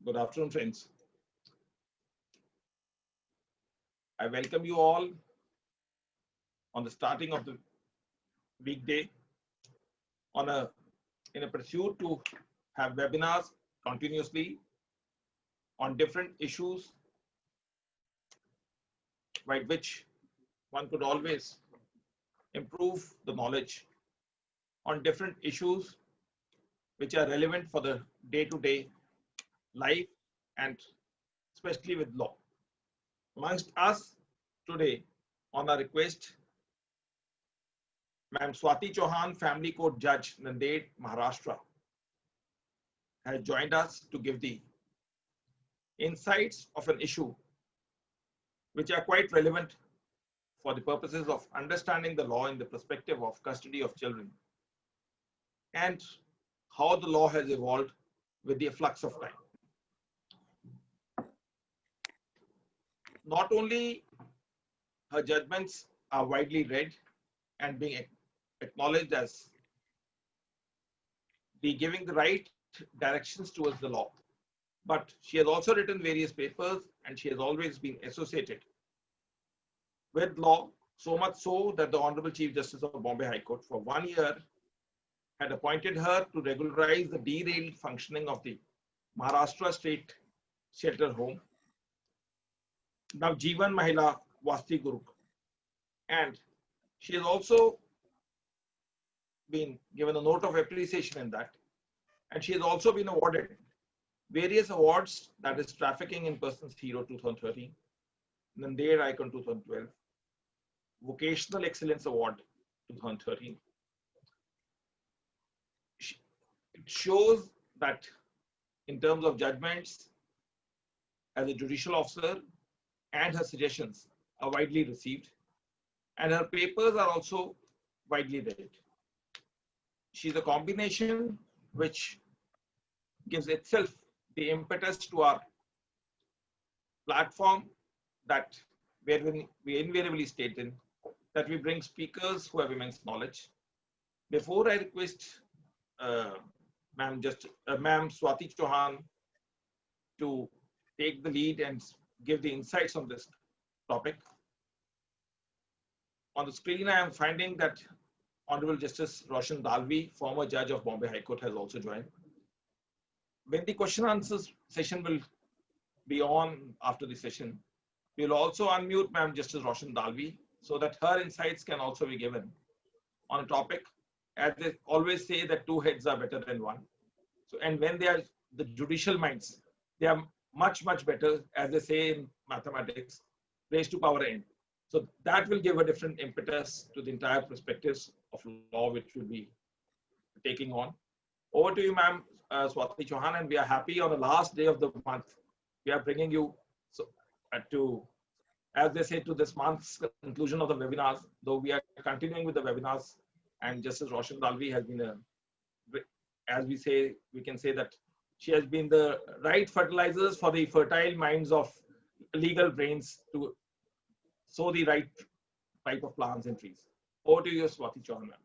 Good afternoon, friends. I welcome you all on the starting of the weekday in a pursuit to have webinars continuously on different issues by which one could always improve the knowledge on different issues which are relevant for the day-to-day life and especially with law. Amongst us today, on our request, Ma'am Swati Chauhan, Family Court Judge, Nanded, Maharashtra, has joined us to give the insights of an issue which are quite relevant for the purposes of understanding the law in the perspective of custody of children and how the law has evolved with the flux of time. Not only her judgments are widely read and being acknowledged as the giving the right directions towards the law, but she has also written various papers and she has always been associated with law, so much so that the Honorable Chief Justice of Bombay High Court for 1 year had appointed her to regularize the derailed functioning of the Maharashtra State Shelter Home, Navjeevan Mahila Vasti Guru. And she has also been given a note of appreciation in that. And she has also been awarded various awards, that is Trafficking in Persons Hero 2013, Nanded Icon 2012, Vocational Excellence Award 2013. It shows that in terms of judgments as a judicial officer and her suggestions are widely received and her papers are also widely read. She's a combination which gives itself the impetus to our platform that wherein we invariably state in that we bring speakers who have immense knowledge. Before I request Ma'am Swati Chauhan to take the lead and give the insights on this topic. On the screen, I am finding that Honorable Justice Roshan Dalvi, former judge of Bombay High Court, has also joined. When the question answers session will be on after the session, we will also unmute Ma'am Justice Roshan Dalvi so that her insights can also be given on a topic. As they always say that two heads are better than one. So, and when they are the judicial minds, they are much, much better, as they say in mathematics, raised to power n. So that will give a different impetus to the entire perspectives of law, which will be taking on. Over to you, Ma'am Swati Chauhan, and we are happy on the last day of the month. We are bringing you to, as they say, to this month's conclusion of the webinars, though we are continuing with the webinars, and Justice Roshan Dalvi has been as we say, we can say that she has been the right fertilizers for the fertile minds of legal brains to sow the right type of plants and trees. Over to you, Swati Chauhan, ma'am.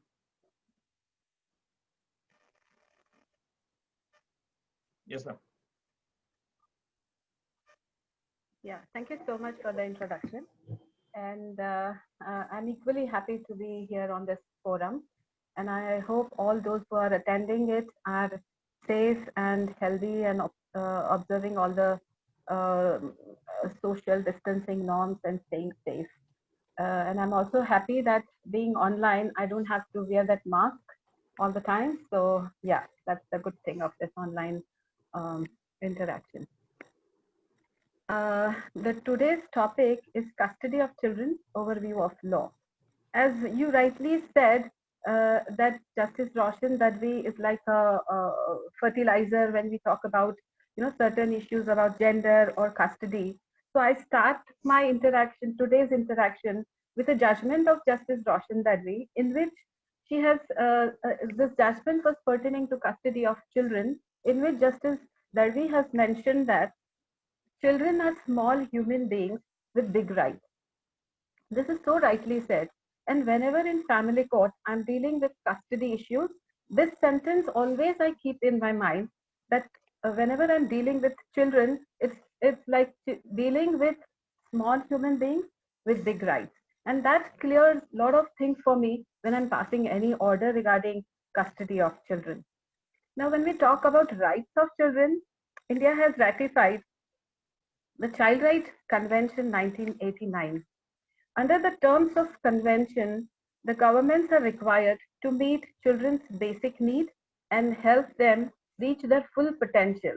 Yes, ma'am. Yeah, thank you so much for the introduction. And I'm equally happy to be here on this forum. And I hope all those who are attending it are safe and healthy and observing all the social distancing norms and staying safe. And I'm also happy that being online, I don't have to wear that mask all the time. So yeah, that's the good thing of this online interaction. Today's topic is custody of children, overview of law. As you rightly said, that Justice Roshan Dalvi is like a fertilizer when we talk about certain issues about gender or custody. So I start my today's interaction, with a judgment of Justice Roshan Dalvi, in which she has this judgment was pertaining to custody of children, in which Justice Dalvi has mentioned that children are small human beings with big rights. This is so rightly said. And whenever in family court I'm dealing with custody issues, this sentence always I keep in my mind that whenever I'm dealing with children, it's like dealing with small human beings with big rights. And that clears a lot of things for me when I'm passing any order regarding custody of children. Now, when we talk about rights of children, India has ratified the Child Rights Convention 1989. Under the terms of convention, the governments are required to meet children's basic needs and help them reach their full potential.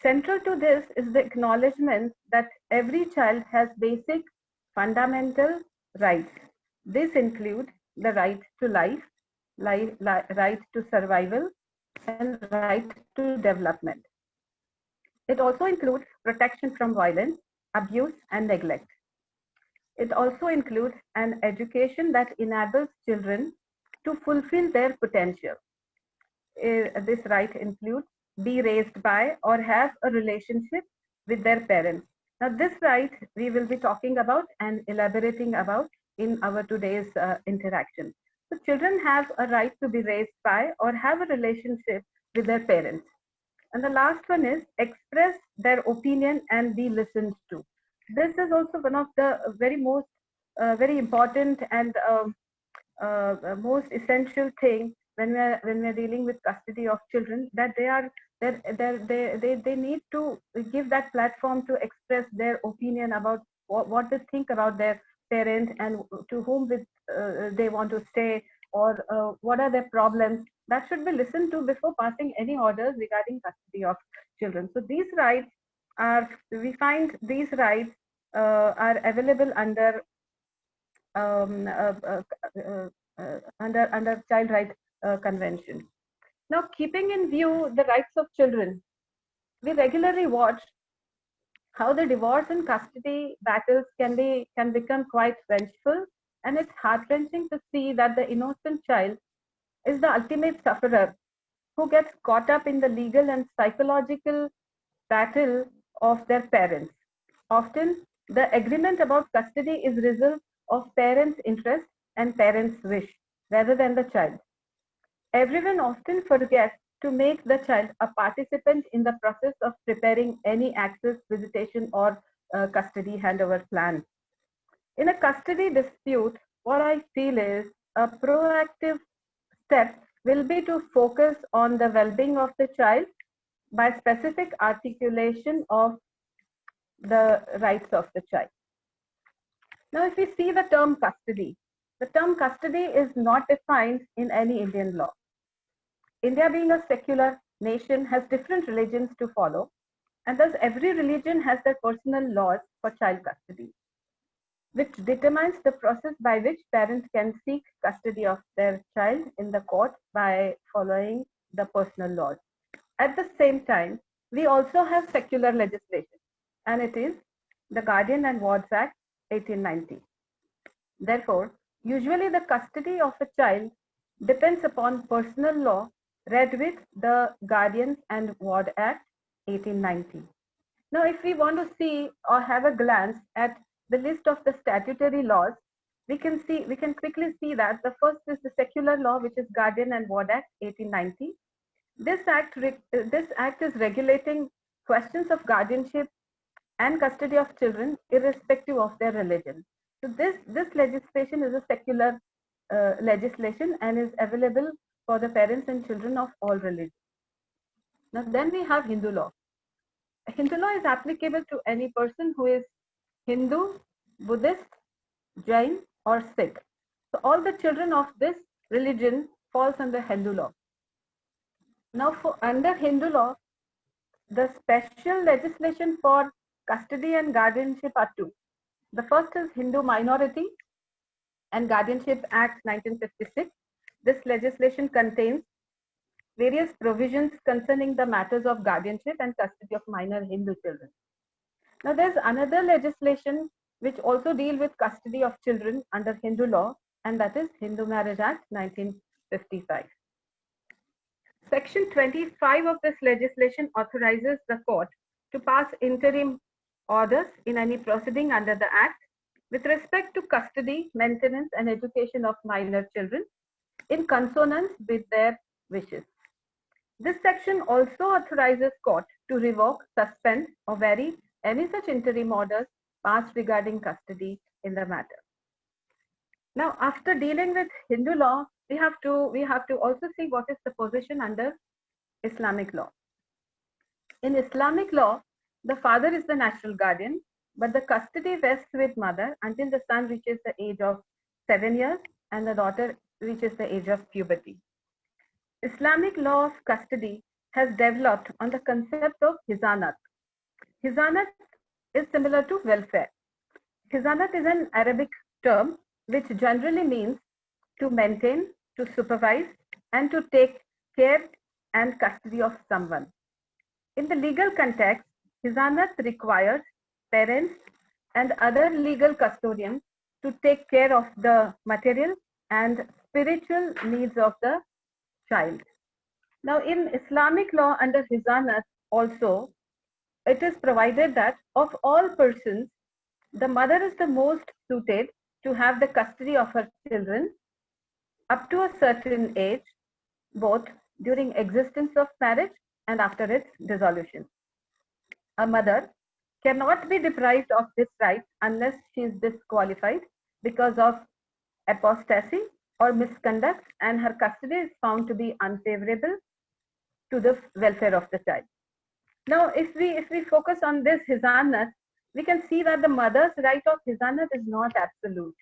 Central to this is the acknowledgement that every child has basic fundamental rights. This include the right to life, right to survival, and right to development. It also includes protection from violence, abuse, and neglect. It also includes an education that enables children to fulfill their potential. This right includes be raised by or have a relationship with their parents. Now, this right we will be talking about and elaborating about in our today's interaction. So, children have a right to be raised by or have a relationship with their parents. And the last one is express their opinion and be listened to. This is also one of the very important and most essential thing when we're dealing with custody of children, that they need to give that platform to express their opinion about what they think about their parent and to whom they want to stay, or what are their problems. That should be listened to before passing any orders regarding custody of children. So these rights we find these rights are available under um, uh, uh, under Child Rights Convention. Now, keeping in view the rights of children, we regularly watch how the divorce and custody battles can become quite vengeful, and it's heart-wrenching to see that the innocent child is the ultimate sufferer who gets caught up in the legal and psychological battle of their parents. Often, the agreement about custody is result of parents' interest and parents' wish rather than the child. Everyone often forgets to make the child a participant in the process of preparing any access, visitation, or custody handover plan. In a custody dispute, what I feel is a proactive step will be to focus on the well-being of the child by specific articulation of the rights of the child. Now, if we see the term custody is not defined in any Indian law. India, being a secular nation, has different religions to follow, and thus every religion has their personal laws for child custody, which determines the process by which parents can seek custody of their child in the court by following the personal laws. At the same time, we also have secular legislation, and it is the Guardian and Wards Act 1890. Therefore, usually the custody of a child depends upon personal law read with the Guardians and Ward Act 1890. Now, if we want to see or have a glance at the list of the statutory laws, we can quickly see that the first is the secular law, which is Guardian and Ward Act 1890. This act is regulating questions of guardianship and custody of children irrespective of their religion. So this legislation is a secular legislation and is available for the parents and children of all religions. Now then we have Hindu law. Hindu law is applicable to any person who is Hindu, Buddhist, Jain, or Sikh. So all the children of this religion falls under Hindu law. Now, under Hindu law, the special legislation for custody and guardianship are two. The first is Hindu Minority and Guardianship Act 1956. This legislation contains various provisions concerning the matters of guardianship and custody of minor Hindu children. Now, there's another legislation which also deals with custody of children under Hindu law, and that is Hindu Marriage Act 1955. Section 25 of this legislation authorizes the court to pass pass interim orders in any proceeding under the Act with respect to custody, maintenance, and education of minor children in consonance with their wishes. This section also authorizes court to revoke, suspend, or vary any such interim orders passed regarding custody in the matter. Now, after dealing with Hindu law, we have to also see what is the position under Islamic law. In Islamic law, the father is the natural guardian, but the custody vests with mother until the son reaches the age of 7 years and the daughter reaches the age of puberty. Islamic law of custody has developed on the concept of hizanat. Hizanat is similar to welfare. Hizanat is an Arabic term which generally means to maintain, to supervise, and to take care and custody of someone. In the legal context, hizanat requires parents and other legal custodians to take care of the material and spiritual needs of the child. Now, in Islamic law under hizanat also, it is provided that of all persons, the mother is the most suited to have the custody of her children up to a certain age, both during existence of marriage and after its dissolution. A mother cannot be deprived of this right unless she is disqualified because of apostasy or misconduct and her custody is found to be unfavorable to the welfare of the child. Now, if we focus on this hizanat, we can see that the mother's right of hizanat is not absolute.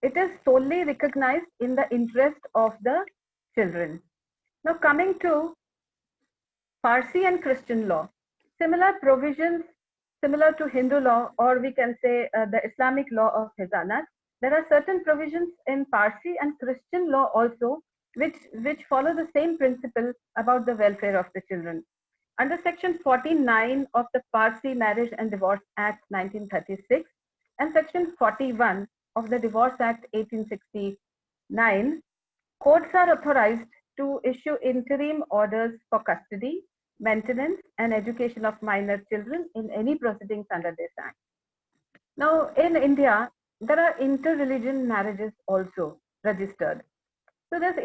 It is solely recognized in the interest of the children. Now, coming to Parsi and Christian law, similar provisions similar to Hindu law, or we can say the Islamic law of hizanat, there are certain provisions in Parsi and Christian law also which follow the same principle about the welfare of the children. Under section 49 of the Parsi Marriage and Divorce Act 1936 and section 41 of the Divorce Act 1869, courts are authorized to issue interim orders for custody, maintenance, and education of minor children in any proceedings under this act. Now, in India, there are inter-religion marriages also registered. So this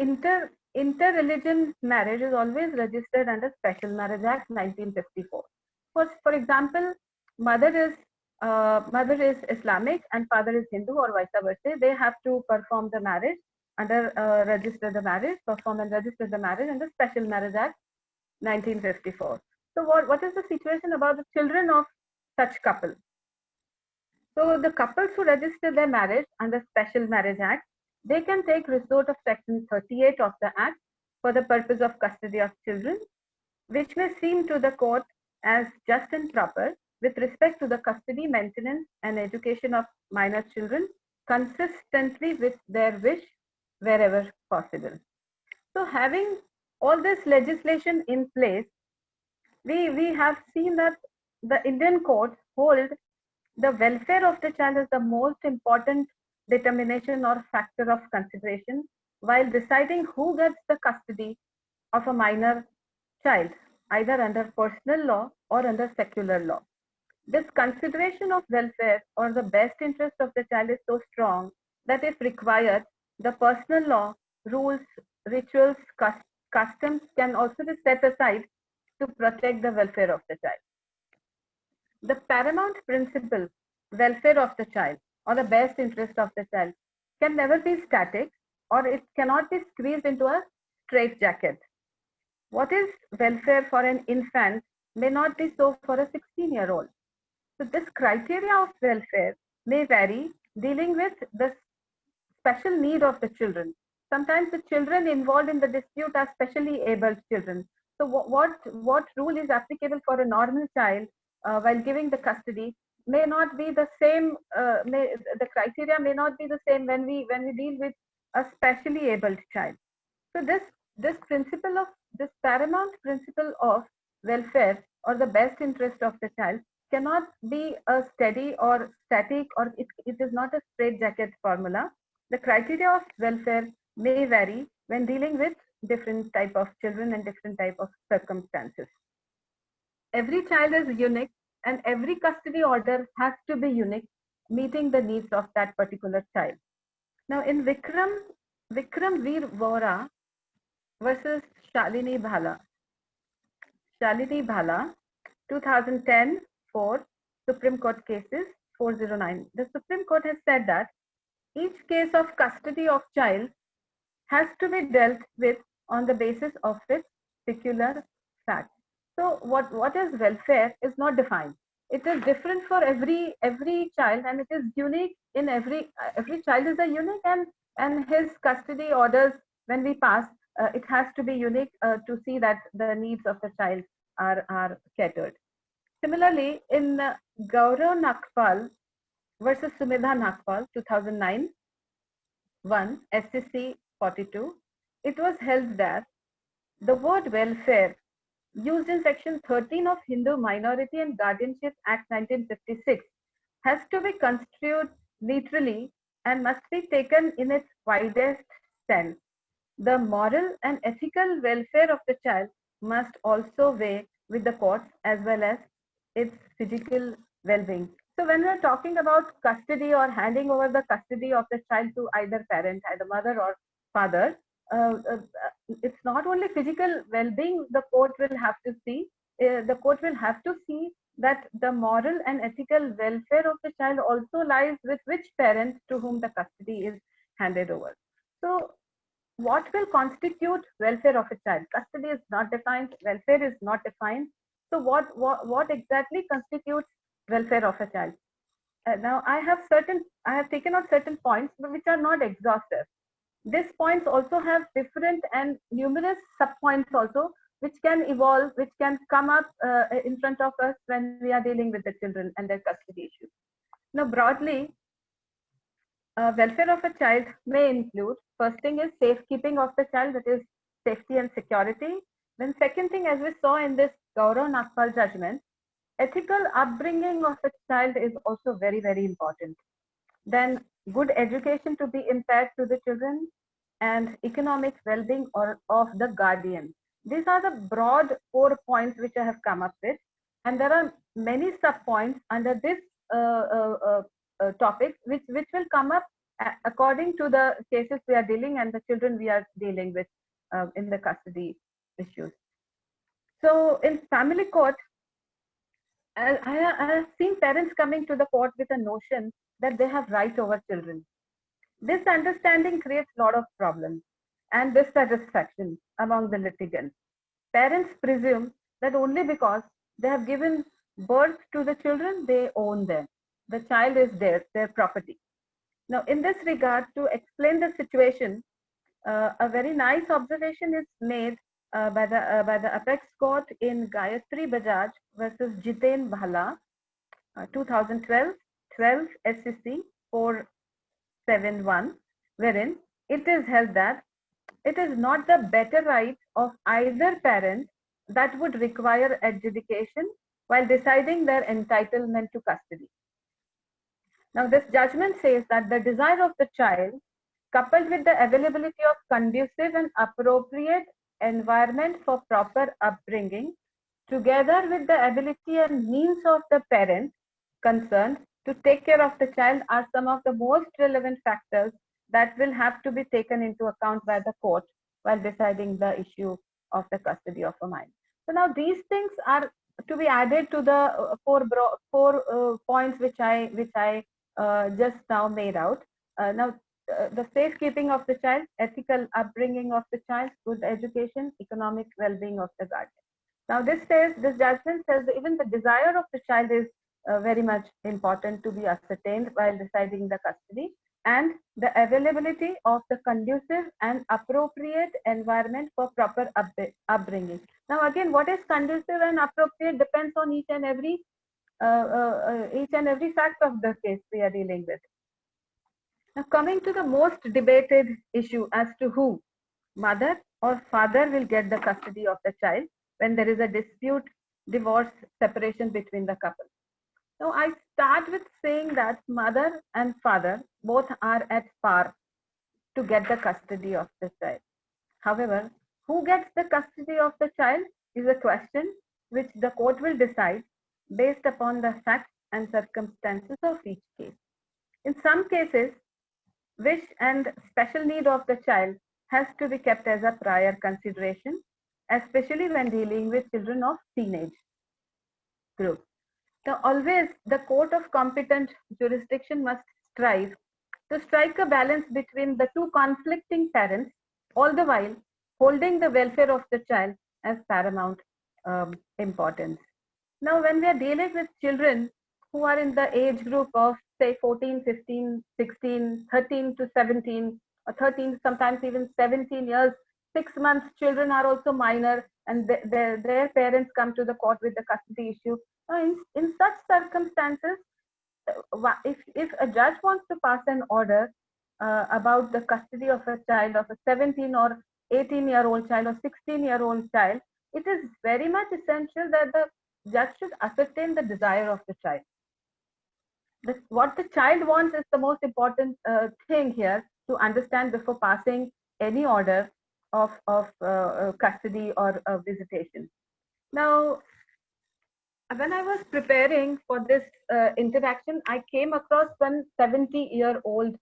inter-religion marriage is always registered under Special Marriage Act 1954. For example, mother is Islamic and father is Hindu or vice versa. They have to perform the marriage under perform and register the marriage under Special Marriage Act 1954. So what is the situation about the children of such couple? So the couples who register their marriage under Special Marriage Act, they can take resort of section 38 of the Act for the purpose of custody of children, which may seem to the court as just and proper with respect to the custody, maintenance, and education of minor children consistently with their wish wherever possible. So having all this legislation in place, we have seen that the Indian courts hold the welfare of the child as the most important determination or factor of consideration while deciding who gets the custody of a minor child, either under personal law or under secular law. This consideration of welfare or the best interest of the child is so strong that if required, the personal law, rules, rituals, customs can also be set aside to protect the welfare of the child. The paramount principle, welfare of the child or the best interest of the child, can never be static or it cannot be squeezed into a straitjacket. What is welfare for an infant may not be so for a 16-year-old. So this criteria of welfare may vary dealing with the special need of the children. Sometimes the children involved in the dispute are specially abled children. So what rule is applicable for a normal child while giving the custody may not be the same. The criteria may not be the same when we deal with a specially abled child. So this paramount principle of welfare or the best interest of the child cannot be a steady or static, or it is not a straitjacket formula. The criteria of welfare may vary when dealing with different type of children and different type of circumstances. Every child is unique and every custody order has to be unique, meeting the needs of that particular child. Now, in Vikram Veer Vora versus Shalini Bhala, 2010 4 Supreme Court cases 409. The Supreme Court has said that each case of custody of child has to be dealt with on the basis of its particular fact. So what is welfare is not defined. It is different for every child, and it is unique in every child is a unique, and his custody orders, when we pass, it has to be unique to see that the needs of the child are catered. Similarly, in Gaurav Nagpal versus Sumedha Nagpal, 2009, 1 SCC 42, it was held that the word welfare used in section 13 of Hindu Minority and Guardianship Act 1956 has to be construed literally and must be taken in its widest sense. The moral and ethical welfare of the child must also weigh with the courts as well as its physical well-being. So when we're talking about custody or handing over the custody of the child to either parent, either mother or father, it's not only physical well-being the court will have to see. The court will have to see that the moral and ethical welfare of the child also lies with which parent to whom the custody is handed over. So what will constitute welfare of a child? Custody is not defined, welfare is not defined. So what exactly constitutes welfare of a child? Now I have taken out certain points which are not exhaustive. These points also have different and numerous sub-points also, which can evolve, which can come up in front of us when we are dealing with the children and their custody issues. Now, broadly, welfare of a child may include, first thing is safekeeping of the child, that is safety and security. Then second thing, as we saw in this Gaurav Nagpal judgment, ethical upbringing of a child is also very, very important. Then good education to be imparted to the children, and economic well-being of the guardian. These are the broad 4 points which I have come up with, and there are many sub-points under this topic which will come up according to the cases we are dealing and the children we are dealing with in the custody issues. So in family court, I have seen parents coming to the court with a notion that they have right over children. This understanding creates a lot of problems and dissatisfaction among the litigants. Parents presume that only because they have given birth to the children, they own them. The child is their property. Now, in this regard, to explain the situation, a very nice observation is made by the apex court in Gayatri Bajaj versus Jiten Bhala, 2012, 12 SCC 471, wherein it is held that it is not the better right of either parent that would require adjudication while deciding their entitlement to custody. Now, this judgment says that the desire of the child, coupled with the availability of conducive and appropriate environment for proper upbringing, together with the ability and means of the parent concerned to take care of the child, are some of the most relevant factors that will have to be taken into account by the court while deciding the issue of the custody of a minor. So now these things are to be added to the four points which I just now made out. The safekeeping of the child, ethical upbringing of the child, good education, economic well-being of the guardian. Now this judgment says that even the desire of the child is very much important to be ascertained while deciding the custody, and the availability of the conducive and appropriate environment for proper upbringing. Now again, what is conducive and appropriate depends on each and every fact of the case we are dealing with. Now coming to the most debated issue as to who, mother or father, will get the custody of the child when there is a dispute, divorce, separation between the couple. Now I start with saying that mother and father both are at par to get the custody of the child. However, who gets the custody of the child is a question which the court will decide based upon the facts and circumstances of each case. In some cases, wish and special need of the child has to be kept as a prior consideration, especially when dealing with children of teenage group. Now, always the court of competent jurisdiction must strive to strike a balance between the two conflicting parents, all the while holding the welfare of the child as paramount importance. Now, when we are dealing with children who are in the age group of say 14, 15, 16, 13 to 17, or 13, sometimes even 17 years, 6 months, children are also minor, and their parents come to the court with the custody issue. Now, in such circumstances, if a judge wants to pass an order about the custody of a child, of a 17 or 18-year-old child or 16-year-old child, it is very much essential that the judge should ascertain the desire of the child. What the child wants is the most important thing here to understand before passing any order of custody or visitation. Now, when I was preparing for this interaction, I came across one 70-year-old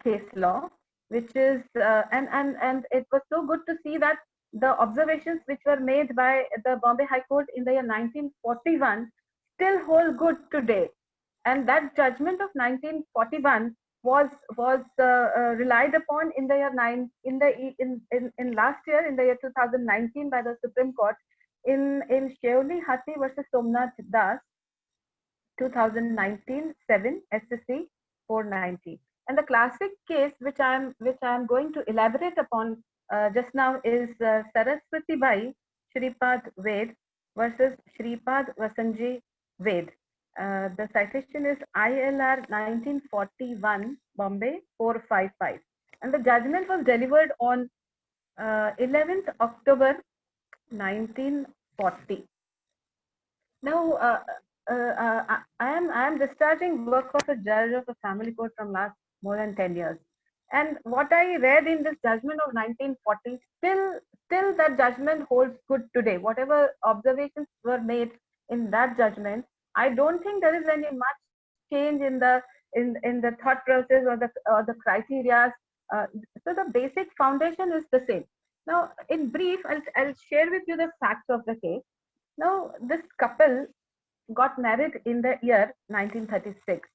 case law, which is, and it was so good to see that the observations which were made by the Bombay High Court in the year 1941 still hold good today. And that judgment of 1941 was relied upon in the year in last year, in the year 2019, by the Supreme Court in Sheoli Hathi versus Somnath Das, 2019 7 SSC 490. And the classic case which I am going to elaborate upon just now is Saraswati Bai Shripad Ved versus Shripad Vasanji Ved. The citation is ILR 1941 Bombay 455, and the judgment was delivered on 11th October 1940. Now, I am discharging work of a judge of a family court from last more than 10 years. And what I read in this judgment of 1940, still that judgment holds good today. Whatever observations were made in that judgment, I don't think there is any much change in the thought process or the criteria. So the basic foundation is the same. Now, in brief, I'll share with you the facts of the case. Now, this couple got married in the year 1936.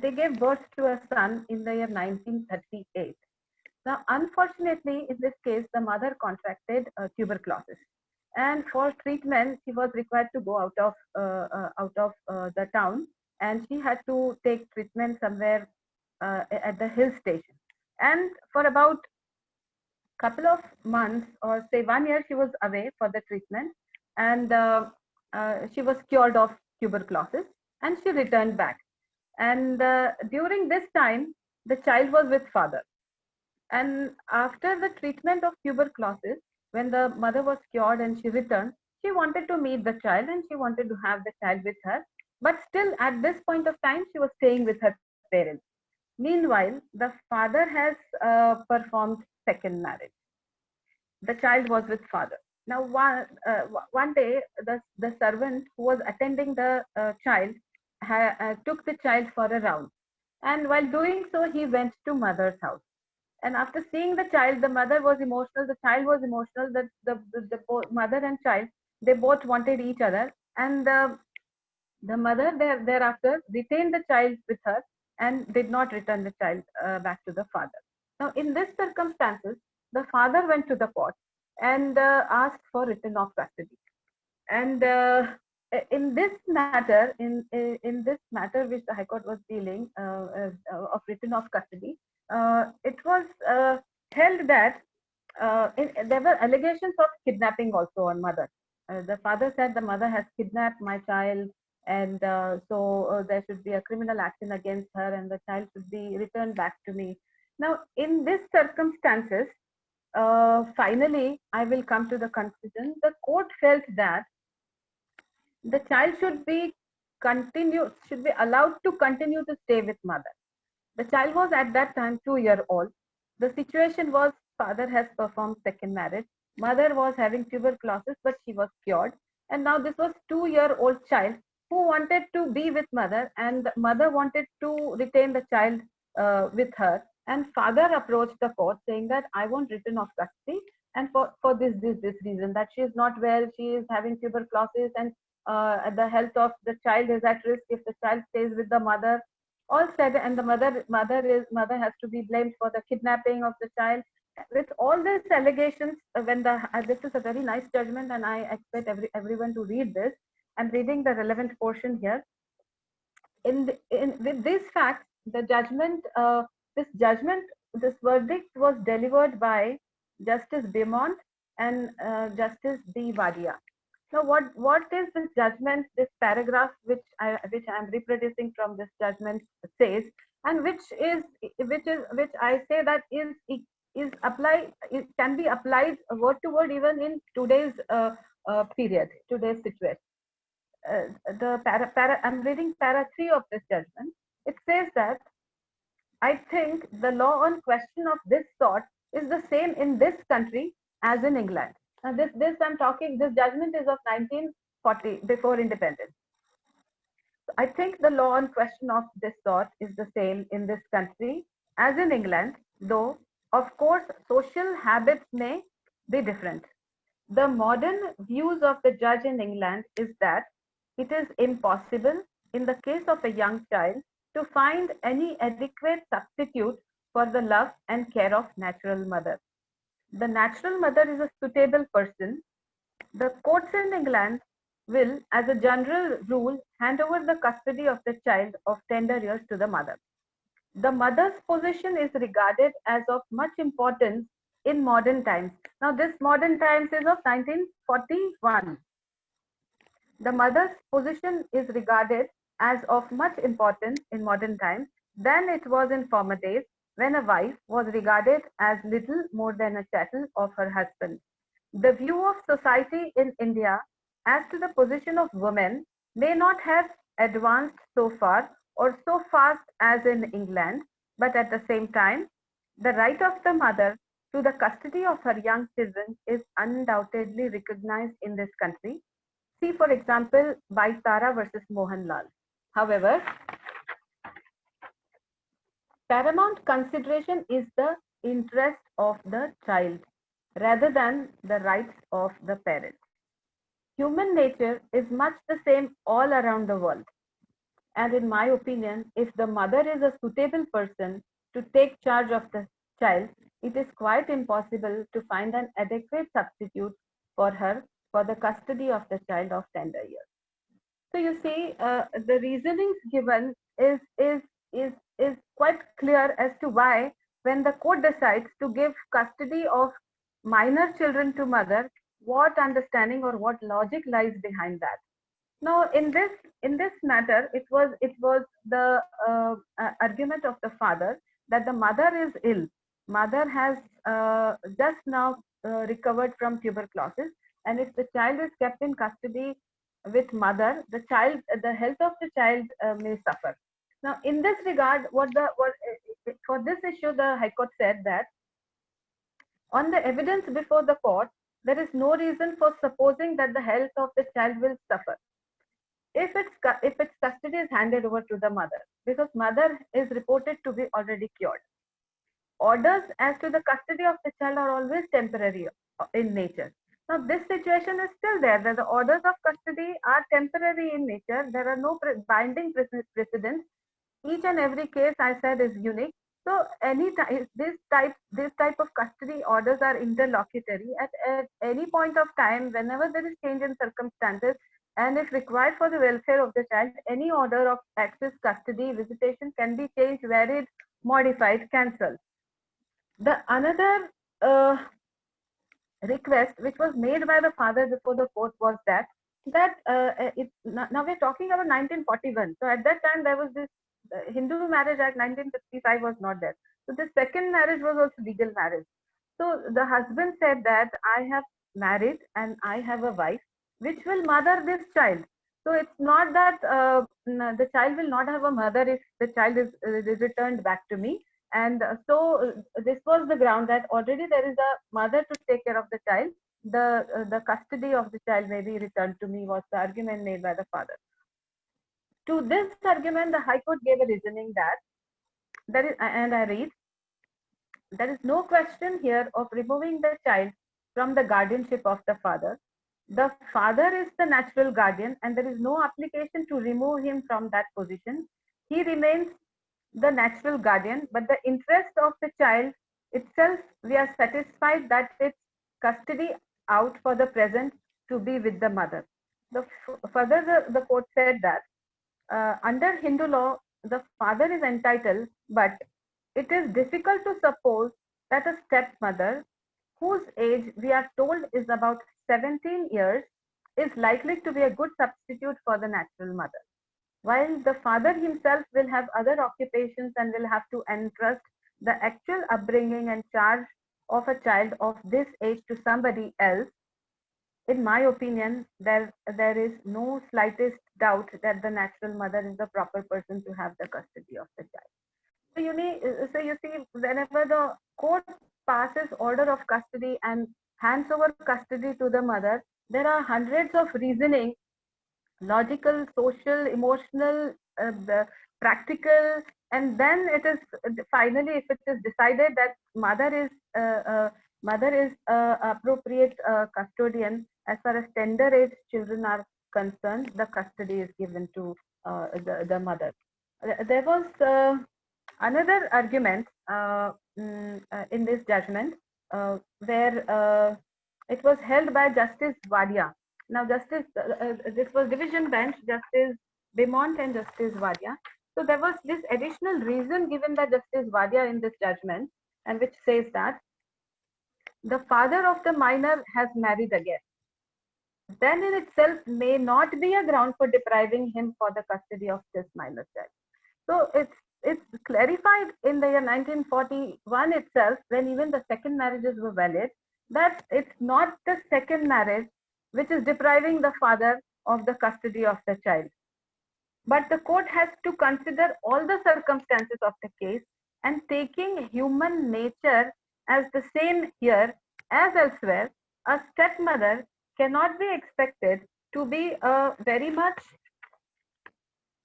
They gave birth to a son in the year 1938. Now, unfortunately, in this case, the mother contracted tuberculosis, and for treatment, she was required to go out of the town, and she had to take treatment somewhere at the hill station. And for about couple of months, or say 1 year, she was away for the treatment, and she was cured of tuberculosis, and she returned back. And during this time, the child was with father. And after the treatment of tuberculosis, when the mother was cured and she returned, she wanted to meet the child and she wanted to have the child with her. But still, at this point of time, she was staying with her parents. Meanwhile, the father has performed second marriage. The child was with father. Now, one day, the servant who was attending the child took the child for a round. And while doing so, he went to mother's house. And after seeing the child, the mother was emotional, the child was emotional, that the mother and child, they both wanted each other. And the mother thereafter retained the child with her and did not return the child back to the father. Now, in this circumstances, the father went to the court and asked for written of custody. And in this matter, in this matter which the High Court was dealing of written of custody, it was held that there were allegations of kidnapping also on mother. The father said the mother has kidnapped my child, and so there should be a criminal action against her, and the child should be returned back to me. Now, in these circumstances, finally, I will come to the conclusion. The court felt that the child should be allowed to continue to stay with mother. The child was at that time 2-year-old. The situation was father has performed second marriage. Mother was having tuberculosis, but she was cured. And now this was 2-year-old child who wanted to be with mother, and mother wanted to retain the child with her. And father approached the court saying that I want return of custody, and for this reason, that she is not well, she is having tuberculosis, and the health of the child is at risk if the child stays with the mother. All said, and the mother has to be blamed for the kidnapping of the child. With all these allegations, when the this is a very nice judgment, and I expect everyone to read this. I'm reading the relevant portion here. With these facts, the this verdict was delivered by Justice Beaumont and Justice D. Wadia. Now, what is this judgment? This paragraph, which I'm reproducing from this judgment, says, and which I say that is apply, it can be applied word to word even in today's period, today's situation. I'm reading para 3 of this judgment. It says that I think the law on question of this sort is the same in this country as in England. Now this I'm talking, this judgment is of 1940, before independence. I think the law on question of this sort is the same in this country as in England, though of course social habits may be different. The modern views of the judge in England is that it is impossible in the case of a young child to find any adequate substitute for the love and care of natural mother. The natural mother is a suitable person. The courts in England will, as a general rule, hand over the custody of the child of tender years to the mother. The mother's position is regarded as of much importance in modern times. Now, this modern times is of 1941. The mother's position is regarded as of much importance in modern times than it was in former days, when a wife was regarded as little more than a chattel of her husband. The view of society in India as to the position of women may not have advanced so far or so fast as in England, but at the same time, the right of the mother to the custody of her young children is undoubtedly recognized in this country. See, for example, Baitara versus Mohanlal. However, paramount consideration is the interest of the child rather than the rights of the parent. Human nature is much the same all around the world. And in my opinion, if the mother is a suitable person to take charge of the child, it is quite impossible to find an adequate substitute for her for the custody of the child of tender years. So you see, the reasonings given is quite clear as to why, when the court decides to give custody of minor children to mother, what understanding or what logic lies behind that. Now, in this matter, it was the argument of the father that the mother is ill. Mother has just now recovered from tuberculosis, and if the child is kept in custody with mother, the health of the child may suffer. Now, in this regard, for this issue, the High Court said that on the evidence before the court, there is no reason for supposing that the health of the child will suffer if its custody is handed over to the mother, because mother is reported to be already cured. Orders as to the custody of the child are always temporary in nature. Now, this situation is still there, that the orders of custody are temporary in nature. There are no binding precedents. Each and every case, I said, is unique. So this type of custody orders are interlocutory at any point of time, whenever there is change in circumstances, and if required for the welfare of the child, any order of access, custody, visitation can be changed, varied, modified, cancelled. The another request which was made by the father before the court was that now we're talking about 1941. So at that time there was this Hindu Marriage Act 1955 was not there. So the second marriage was also legal marriage. So the husband said that I have married and I have a wife which will mother this child. So it's not that the child will not have a mother if the child is returned back to me. And this was the ground that already there is a mother to take care of the child. The custody of the child may be returned to me, was the argument made by the father. To this argument, the High Court gave a reasoning that there is, and I read, there is no question here of removing the child from the guardianship of the father. The father is the natural guardian, and there is no application to remove him from that position. He remains the natural guardian, but the interest of the child itself, we are satisfied that its custody out for the present to be with the mother. Further, the court said that under Hindu law, the father is entitled, but it is difficult to suppose that a stepmother, whose age we are told is about 17 years, is likely to be a good substitute for the natural mother. While the father himself will have other occupations and will have to entrust the actual upbringing and charge of a child of this age to somebody else, in my opinion, there is no slightest doubt that the natural mother is the proper person to have the custody of the child. So you see, whenever the court passes order of custody and hands over custody to the mother, there are hundreds of reasoning, logical, social, emotional, practical, and then it is finally, if it is decided that mother is appropriate custodian, as far as tender age children are concerned, the custody is given to the mother. There was another argument in this judgment where it was held by Justice Wadia. Now, this was division bench, Justice Beaumont and Justice Wadia. So there was this additional reason given by Justice Wadia in this judgment, and which says that the father of the minor has married again. Then in itself may not be a ground for depriving him for the custody of this minor child. So it's clarified in the year 1941 itself, when even the second marriages were valid, that it's not the second marriage which is depriving the father of the custody of the child. But the court has to consider all the circumstances of the case, and taking human nature as the same here as elsewhere, a stepmother cannot be expected to be very much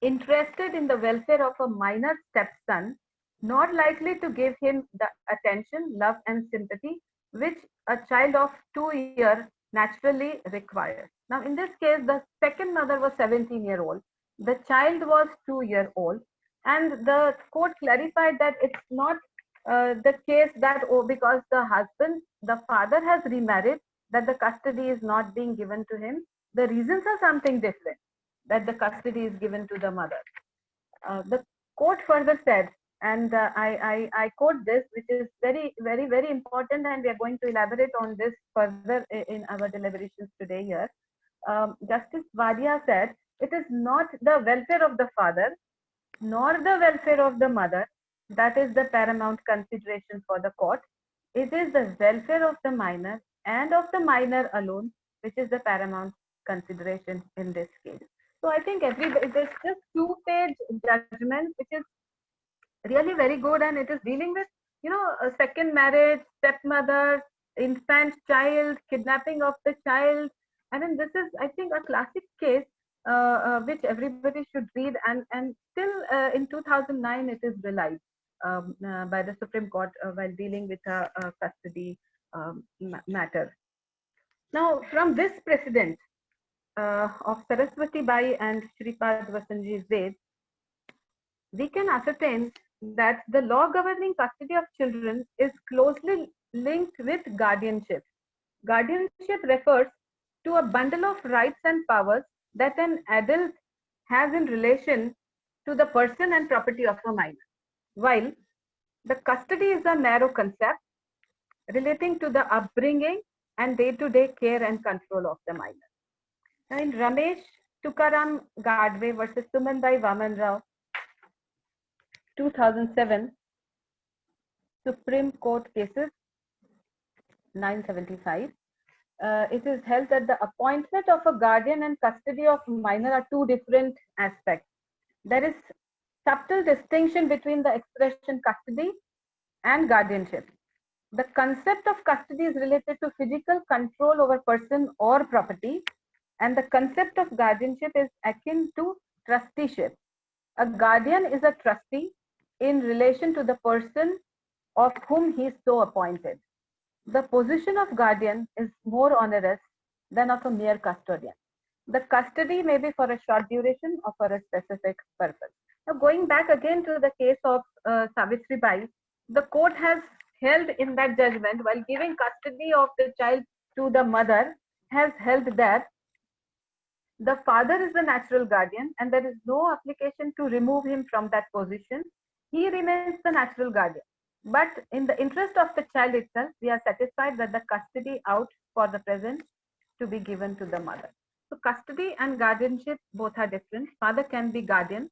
interested in the welfare of a minor stepson, not likely to give him the attention, love, and sympathy which a child of 2 years naturally requires. Now, in this case, the second mother was 17-year-old, the child was 2-year-old, and the court clarified that it's not the case that, oh, because the father has remarried, that the custody is not being given to him. The reasons are something different, that the custody is given to the mother. The court further said, and I quote this, which is very, very, very important, and we are going to elaborate on this further in our deliberations today here. Justice Wadia said, it is not the welfare of the father nor the welfare of the mother that is the paramount consideration for the court. It is the welfare of the minor and of the minor alone, which is the paramount consideration in this case. So I think there's just 2-page judgment, which is really very good, and it is dealing with, a second marriage, stepmother, infant child, kidnapping of the child. I mean, this is, I think, a classic case which everybody should read, and still in 2009 it is realized by the Supreme Court while dealing with a custody matter. Now, from this precedent of Saraswati Bai and Shripad Vasanji Ved, we can ascertain that the law governing custody of children is closely linked with guardianship. Guardianship refers to a bundle of rights and powers that an adult has in relation to the person and property of a minor, while the custody is a narrow concept relating to the upbringing and day-to-day care and control of the minor. Now, in Ramesh Tukaram Gadve versus Sumanbai Vaman Rao, 2007, Supreme Court cases 975, it is held that the appointment of a guardian and custody of minor are two different aspects. There is subtle distinction between the expression custody and guardianship. The concept of custody is related to physical control over person or property, and the concept of guardianship is akin to trusteeship. A guardian is a trustee in relation to the person of whom he is so appointed. The position of guardian is more onerous than of a mere custodian. The custody may be for a short duration or for a specific purpose. Now, going back again to the case of Savitri Bai, the court has held in that judgment, while giving custody of the child to the mother, has held that the father is the natural guardian and there is no application to remove him from that position. He remains the natural guardian. But in the interest of the child itself, we are satisfied that the custody out for the present to be given to the mother. So custody and guardianship both are different. Father can be guardian,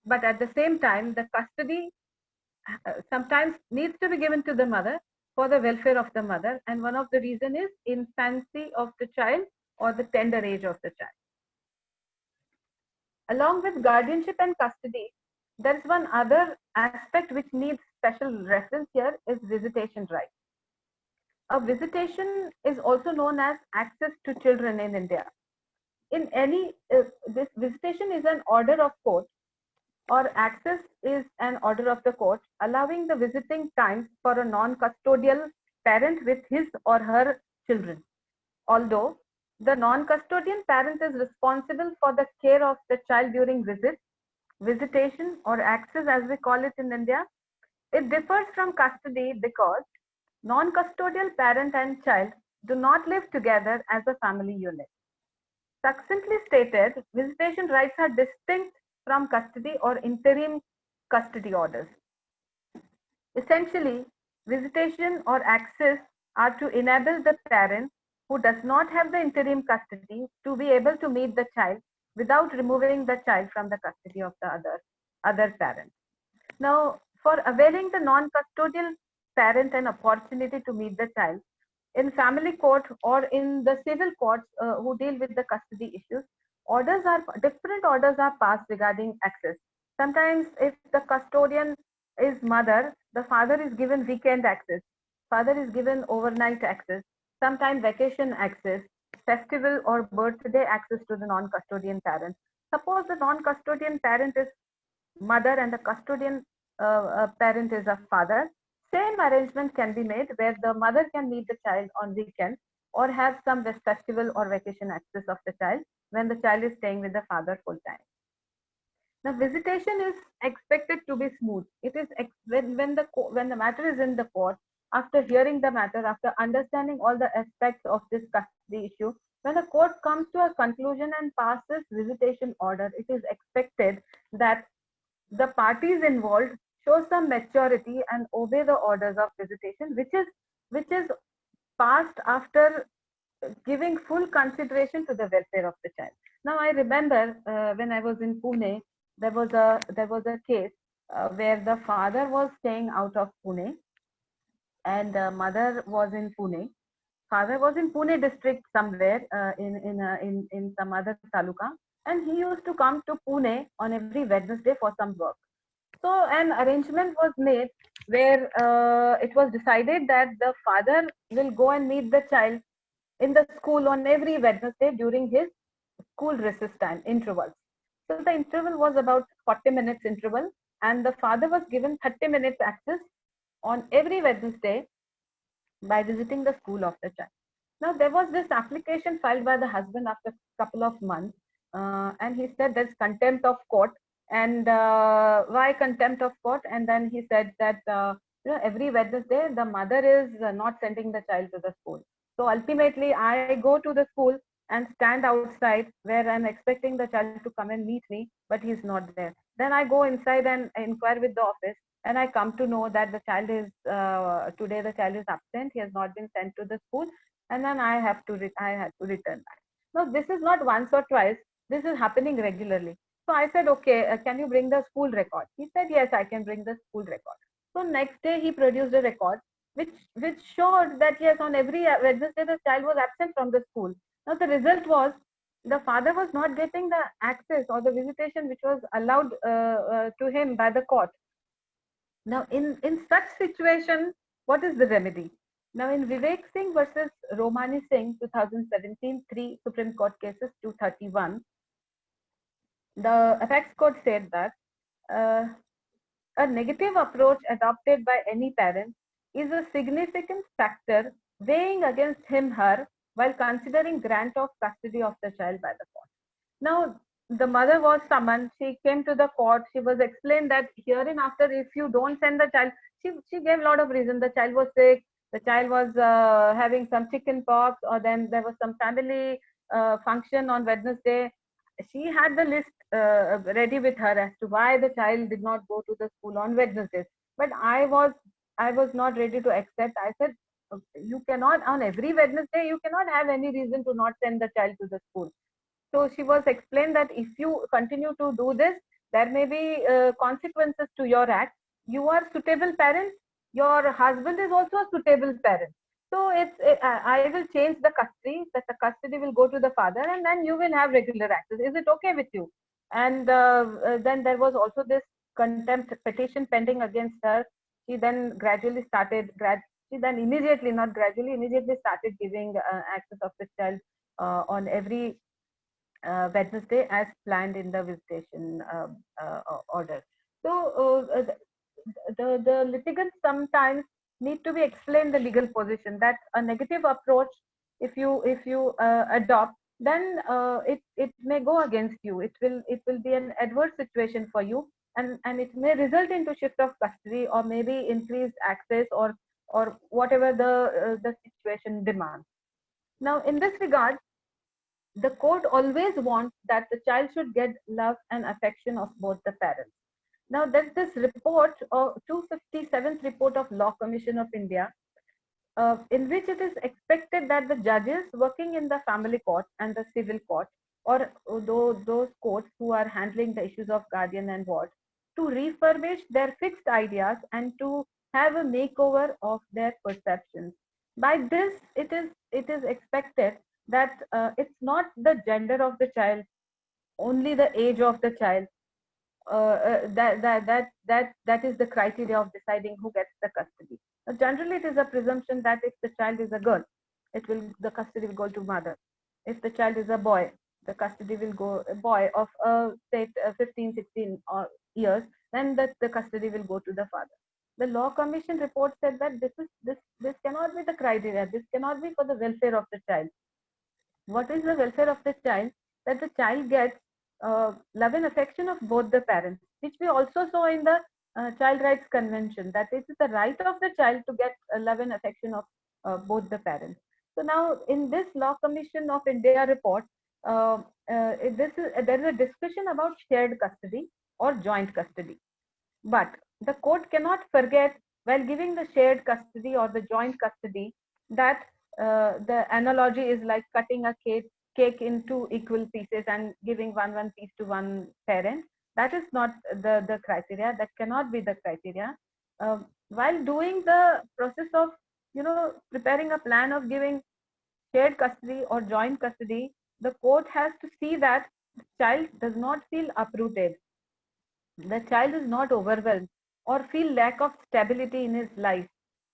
but at the same time, the custody sometimes needs to be given to the mother for the welfare of the mother. And one of the reason is infancy of the child or the tender age of the child. Along with guardianship and custody, there is one other aspect which needs special reference here is visitation right. A visitation is also known as access to children in India. In any, this visitation is an order of court or access is an order of the court allowing the visiting times for a non-custodial parent with his or her children. Although the non-custodian parent is responsible for the care of the child during visit, visitation or access as we call it in India, it differs from custody because non-custodial parent and child do not live together as a family unit. Succinctly stated, visitation rights are distinct from custody or interim custody orders. Essentially, visitation or access are to enable the parent who does not have the interim custody to be able to meet the child without removing the child from the custody of the other parent. Now, for availing the non-custodial parent an opportunity to meet the child, in family court or in the civil courts who deal with the custody issues, different orders are passed regarding access. Sometimes if the custodian is mother, the father is given weekend access, father is given overnight access, sometimes vacation access, festival or birthday access to the non-custodian parent. Suppose the non-custodian parent is mother and the custodian parent is a father, same arrangement can be made where the mother can meet the child on weekends or have some festival or vacation access of the child when the child is staying with the father full time. Now, visitation is expected to be smooth. It is when the matter is in the court, after hearing the matter, after understanding all the aspects of this custody issue, when the court comes to a conclusion and passes visitation order, it is expected that the parties involved show some maturity and obey the orders of visitation, which is passed after giving full consideration to the welfare of the child. Now, I remember when I was in Pune, there was a case where the father was staying out of Pune and the mother was in Pune. Father was in Pune district somewhere in some other taluka, and he used to come to Pune on every Wednesday for some work. So an arrangement was made where it was decided that the father will go and meet the child in the school on every Wednesday during his school recess time intervals. So the interval was about 40 minutes interval, and the father was given 30 minutes access on every Wednesday by visiting the school of the child. Now there was this application filed by the husband after a couple of months, and he said there's contempt of court. And why contempt of court? And then he said that every Wednesday the mother is not sending the child to the school. So ultimately, I go to the school and stand outside where I'm expecting the child to come and meet me, but he's not there. Then I go inside and inquire with the office, and I come to know that the child is today the child is absent. He has not been sent to the school, and then I have to return back. Now this is not once or twice. This is happening regularly. So I said, okay, can you bring the school record? He said, yes, I can bring the school record. So next day he produced a record which showed that yes, on every Wednesday the child was absent from the school. Now the result was the father was not getting the access or the visitation which was allowed to him by the court. Now, in such situation, what is the remedy? Now, in Vivek Singh versus Romani Singh, 2017, three Supreme Court cases, 231, the apex court said that uh, a negative approach adopted by any parent is a significant factor weighing against him/her while considering grant of custody of the child by the court. Now, the mother was summoned. She came to the court. She was explained that hereinafter, if you don't send the child, she gave a lot of reasons. The child was sick. The child was having some chicken pox, or then there was some family function on Wednesday. She had the list ready with her as to why the child did not go to the school on Wednesdays. But I was not ready to accept. I said, you cannot on every Wednesday. You cannot have any reason to not send the child to the school. So she was explained that if you continue to do this, there may be consequences to your act. You are suitable parent. Your husband is also a suitable parent. So I will change the custody. That the custody will go to the father, and then you will have regular access. Is it okay with you? And then there was also this contempt petition pending against her. She then gradually started. She then immediately, not gradually, immediately started giving access of the child on every Wednesday as planned in the visitation order. So the litigants sometimes need to be explained the legal position that a negative approach, if you adopt, then it may go against you. It will be an adverse situation for you, and it may result into shift of custody or maybe increased access or whatever the situation demands. Now, in this regard, the court always wants that the child should get love and affection of both the parents. Now, there's this report, 257th report of Law Commission of India, in which it is expected that the judges working in the family court and the civil court, or those courts who are handling the issues of guardian and ward, to refurbish their fixed ideas and to have a makeover of their perceptions. By this, it is expected that it's not the gender of the child, only the age of the child, that is the criteria of deciding who gets the custody. Now, generally, it is a presumption that if the child is a girl, the custody will go to mother. If the child is a boy, the custody will go a boy of say 15, 16 or years, then the custody will go to the father. The Law Commission report said that this cannot be the criteria. This cannot be for the welfare of the child. What is the welfare of the child? That the child gets love and affection of both the parents, which we also saw in the Child Rights Convention, that it is the right of the child to get love and affection of both the parents. So now, in this Law Commission of India report, there is a discussion about shared custody or joint custody. But the court cannot forget, while giving the shared custody or the joint custody, that the analogy is like cutting a cake into equal pieces and giving one piece to one parent. That is not the criteria. That cannot be the criteria. While doing the process of preparing a plan of giving shared custody or joint custody, the court has to see that the child does not feel uprooted, the child is not overwhelmed or feel lack of stability in his life.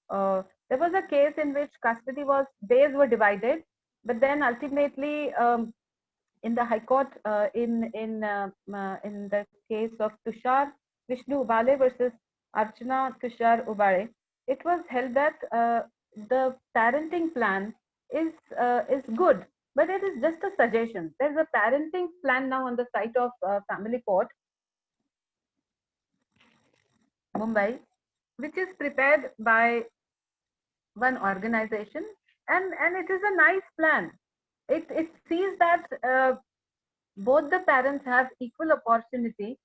There was a case in which custody days were divided, but then ultimately in the High Court, in the case of Tushar Vishnu Ubale versus Archana Tushar Ubale, it was held that the parenting plan is good, but it is just a suggestion. There's a parenting plan now on the site of Family Court, Mumbai, which is prepared by one organization, and it is a nice plan. It sees that both the parents have equal opportunity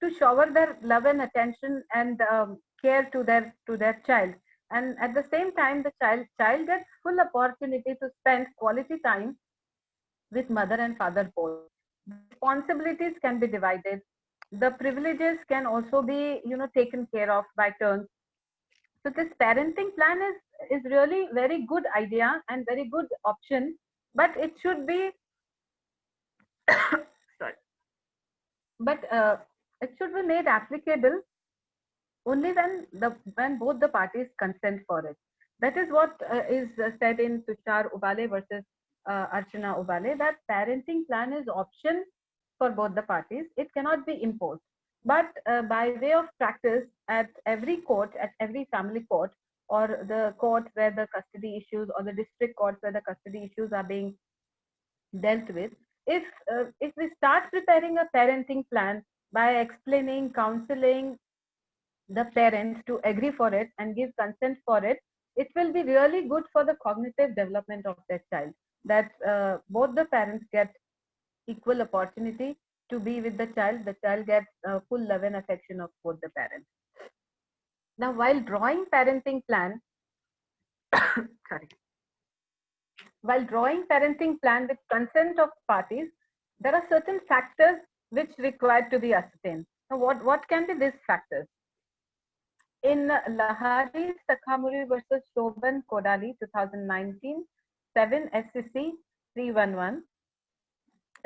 to shower their love and attention and care to their child, and at the same time the child gets full opportunity to spend quality time with mother and father both. Responsibilities can be divided. The privileges can also be taken care of by turns. So this parenting plan is really very good idea and very good option, but it should be sorry, but it should be made applicable only when both the parties consent for it. That is what is said in Tushar Ubale versus Archana Ubale, that parenting plan is option for both the parties. It cannot be imposed. But by way of practice, at every court, at every family court, or the court where the custody issues, or the district courts where the custody issues are being dealt with, if we start preparing a parenting plan by explaining, counseling the parents to agree for it and give consent for it, it will be really good for the cognitive development of their child. That both the parents get equal opportunity to be with the child gets full love and affection of both the parents. Now, while drawing parenting plan, sorry, while drawing parenting plan with consent of parties, there are certain factors which require to be ascertained. Now, what can be these factors? In Lahari Sakhamuri versus Shoban Kodali 2019, 7 SCC 311,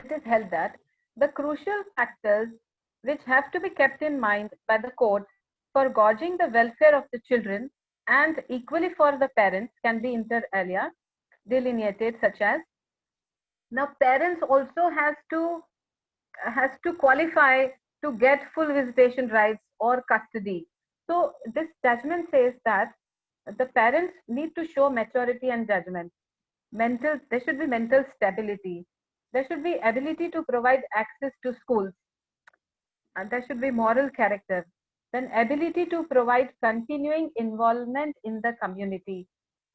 it is held that the crucial factors which have to be kept in mind by the court for gauging the welfare of the children and equally for the parents can be inter alia delineated, such as, now parents also has to qualify to get full visitation rights or custody. So this judgment says that the parents need to show maturity and judgment. There should be mental stability. There should be ability to provide access to schools. And there should be moral character. Then ability to provide continuing involvement in the community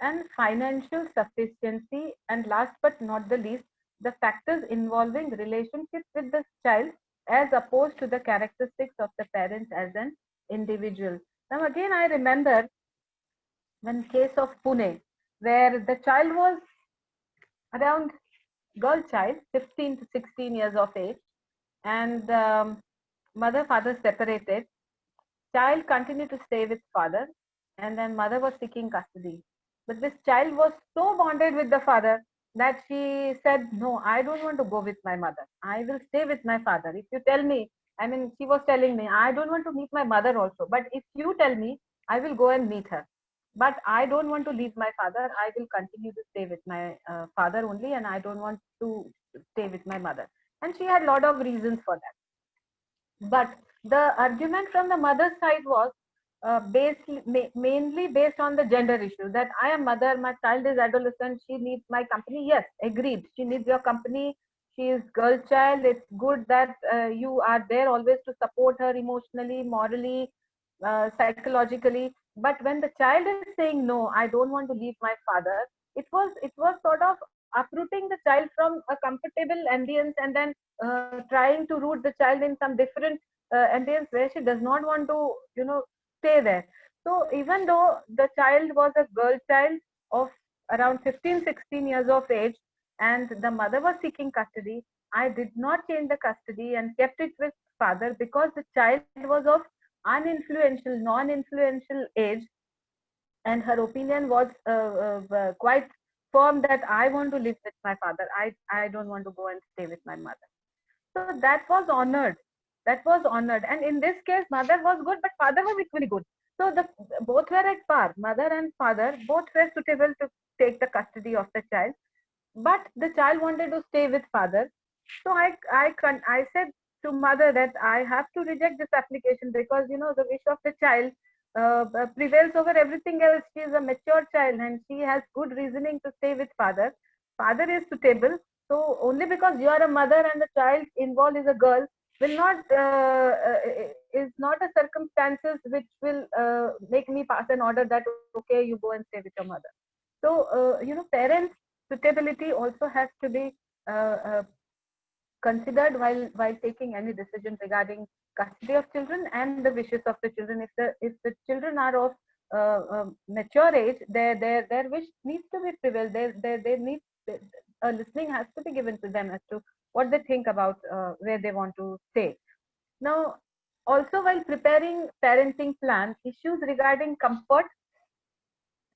and financial sufficiency. And last but not the least, the factors involving relationships with the child as opposed to the characteristics of the parents as an individual. Now again, I remember one case of Pune, where the child was around, girl child, 15 to 16 years of age, and mother father separated. Child continued to stay with father, and then mother was seeking custody. But this child was so bonded with the father that she said, "No, I don't want to go with my mother. I will stay with my father. If you tell me," I mean, she was telling me, "I don't want to meet my mother also, but if you tell me, I will go and meet her. But I don't want to leave my father. I will continue to stay with my father only, and I don't want to stay with my mother." And she had a lot of reasons for that. But the argument from the mother's side was mainly based on the gender issue, that I am mother, my child is adolescent, she needs my company. Yes, agreed. She needs your company. She is girl child. It's good that you are there always to support her emotionally, morally, psychologically. But when the child is saying, "No, I don't want to leave my father," it was sort of uprooting the child from a comfortable ambience and then trying to root the child in some different ambience where she does not want to, stay there. So even though the child was a girl child of around 15, 16 years of age, and the mother was seeking custody, I did not change the custody and kept it with father because the child was of uninfluential, non-influential age, and her opinion was quite firm that I want to live with my father. I don't want to go and stay with my mother. So that was honored. That was honored. And in this case, mother was good, but father was equally good. So the both were at par. Mother and father both were suitable to take the custody of the child. But the child wanted to stay with father. So I said to mother that I have to reject this application because the wish of the child prevails over everything else. She is a mature child and she has good reasoning to stay with father. Father is suitable. So only because you are a mother and the child involved is a girl will not is not a circumstances which will make me pass an order that okay, you go and stay with your mother. So parents' suitability also has to be considered while taking any decision regarding custody of children and the wishes of the children. If the children are of mature age, their wish needs to be prevailed. They need a listening has to be given to them as to what they think about where they want to stay. Now, also while preparing parenting plans, issues regarding comfort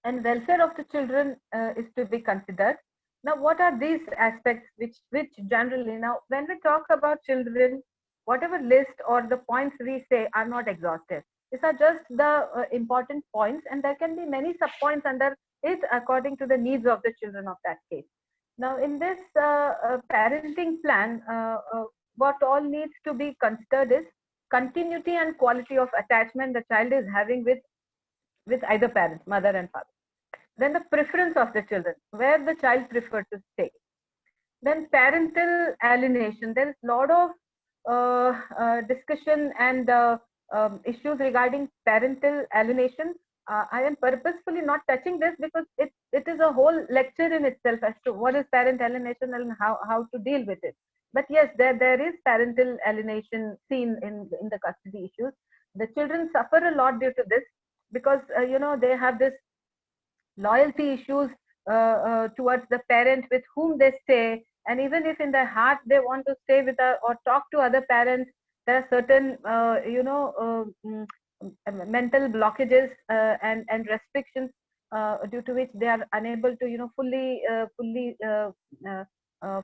and welfare of the children is to be considered. Now, what are these aspects which generally, now when we talk about children, whatever list or the points we say are not exhaustive. These are just the important points, and there can be many sub points under it according to the needs of the children of that case. Now, in this parenting plan, what all needs to be considered is continuity and quality of attachment the child is having with either parent, mother and father. Then the preference of the children, where the child prefer to stay. Then parental alienation. There is a lot of discussion and issues regarding parental alienation. I am purposefully not touching this because it is a whole lecture in itself as to what is parent alienation and how to deal with it. But yes, there is parental alienation seen in the custody issues. The children suffer a lot due to this because they have this loyalty issues towards the parent with whom they stay, and even if in their heart they want to stay with or talk to other parents, there are certain mental blockages and restrictions due to which they are unable to fully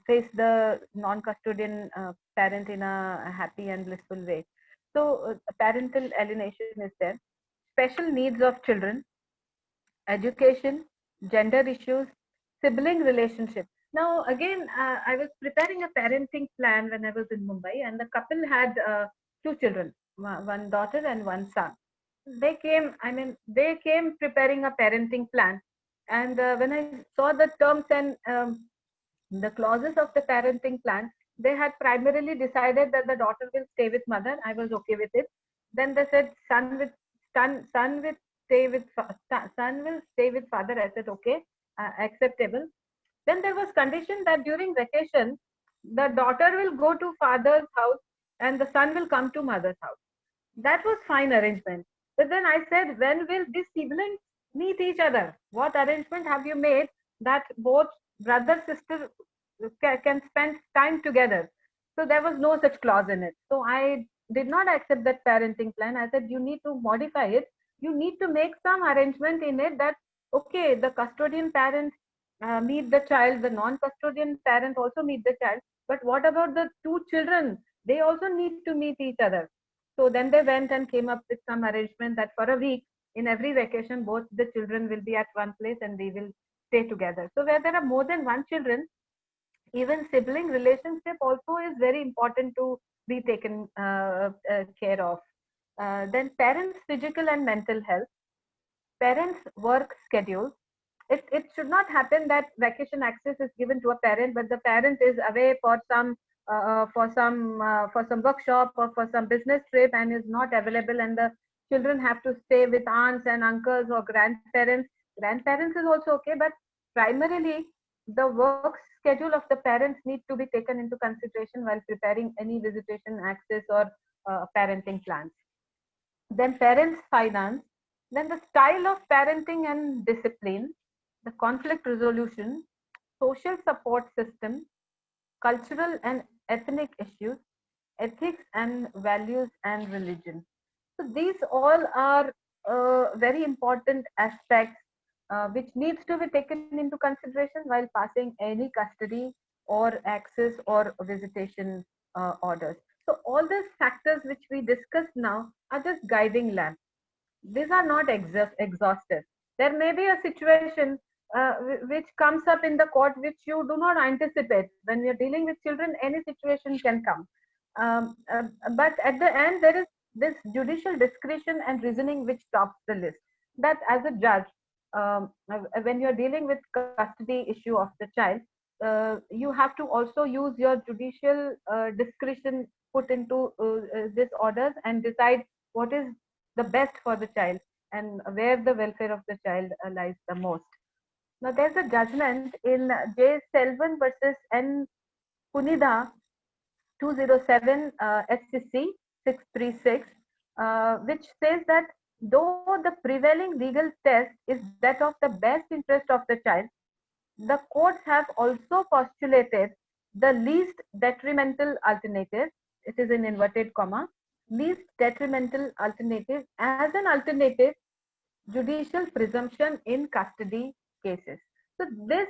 face the non-custodian parent in a happy and blissful way. So parental alienation is there. Special needs of children, education, gender issues, sibling relationships. Now, again, I was preparing a parenting plan when I was in Mumbai, and the couple had two children, one daughter and one son. They came preparing a parenting plan. And when I saw the terms and the clauses of the parenting plan, they had primarily decided that the daughter will stay with mother. I was okay with it. Then they said son with son will stay with father. I said okay, acceptable. Then there was condition that during vacation the daughter will go to father's house and the son will come to mother's house. That was fine arrangement. But then I said, when will these siblings meet each other? What arrangement have you made that both brother sister can spend time together? So there was no such clause in it. So I did not accept that parenting plan. I said you need to modify it. You need to make some arrangement in it that okay, the custodian parent meet the child, the non-custodian parent also meet the child. But what about the two children? They also need to meet each other. So then they went and came up with some arrangement that for a week, in every vacation, both the children will be at one place and they will stay together. So where there are more than one children, even sibling relationship also is very important to be taken care of. Then parents' physical and mental health, parents' work schedule. It should not happen that vacation access is given to a parent, but the parent is away for some workshop or for some business trip and is not available, and the children have to stay with aunts and uncles or grandparents. Grandparents is also okay, but primarily the work schedule of the parents need to be taken into consideration while preparing any visitation access or parenting plans. Then parents' finance, then the style of parenting and discipline, the conflict resolution, social support system, cultural and ethnic issues, ethics and values, and religion. So these all are very important aspects which needs to be taken into consideration while passing any custody or access or visitation orders. So all these factors which we discussed now are just guiding lamps. These are not exhaustive. There may be a situation which comes up in the court which you do not anticipate. When you're dealing with children, any situation can come. But at the end, there is this judicial discretion and reasoning which tops the list. That as a judge, when you're dealing with custody issue of the child, you have to also use your judicial discretion put into this orders and decide what is the best for the child and where the welfare of the child lies the most. Now, there's a judgment in J. Selvan versus N. Punida 207 SCC 636, which says that though the prevailing legal test is that of the best interest of the child, the courts have also postulated the least detrimental alternative, it is in inverted comma, least detrimental alternative as an alternative judicial presumption in custody cases. So this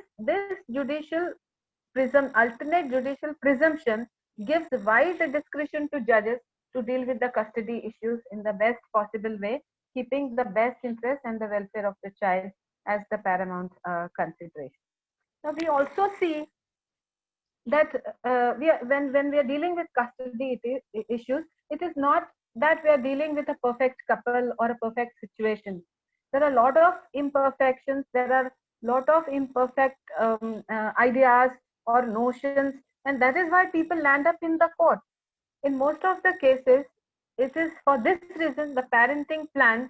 alternate judicial presumption gives wide discretion to judges to deal with the custody issues in the best possible way, keeping the best interest and the welfare of the child as the paramount consideration. Now, we also see that when we are dealing with custody issues, it is not that we are dealing with a perfect couple or a perfect situation. There are a lot of imperfections. There are a lot of imperfect ideas or notions, and that is why people land up in the court. In most of the cases, it is for this reason the parenting plan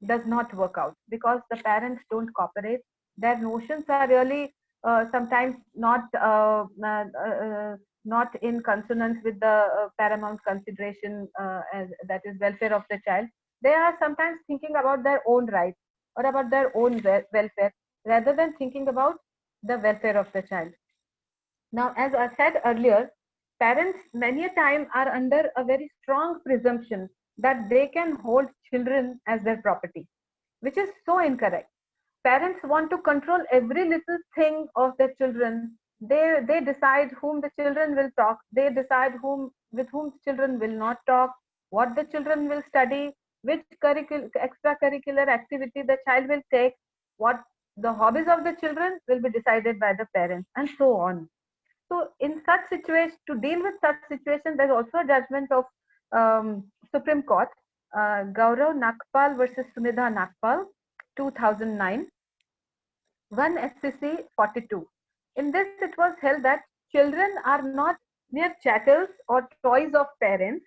does not work out, because the parents don't cooperate. Their notions are really sometimes not in consonance with the paramount consideration, that is welfare of the child. They are sometimes thinking about their own rights or about their own welfare, rather than thinking about the welfare of the child. Now, as I said earlier, parents many a time are under a very strong presumption that they can hold children as their property, which is so incorrect. Parents want to control every little thing of their children. They decide whom the children will talk. They decide with whom children will not talk, what the children will study, which extracurricular activity the child will take, what the hobbies of the children will be decided by the parents, and so on. So in such situation, to deal with such situation, there's also a judgment of Supreme Court, Gaurav Nagpal versus Sumidha Nagpal, 2009, 1 SCC 42. In this, it was held that children are not mere chattels or toys of parents.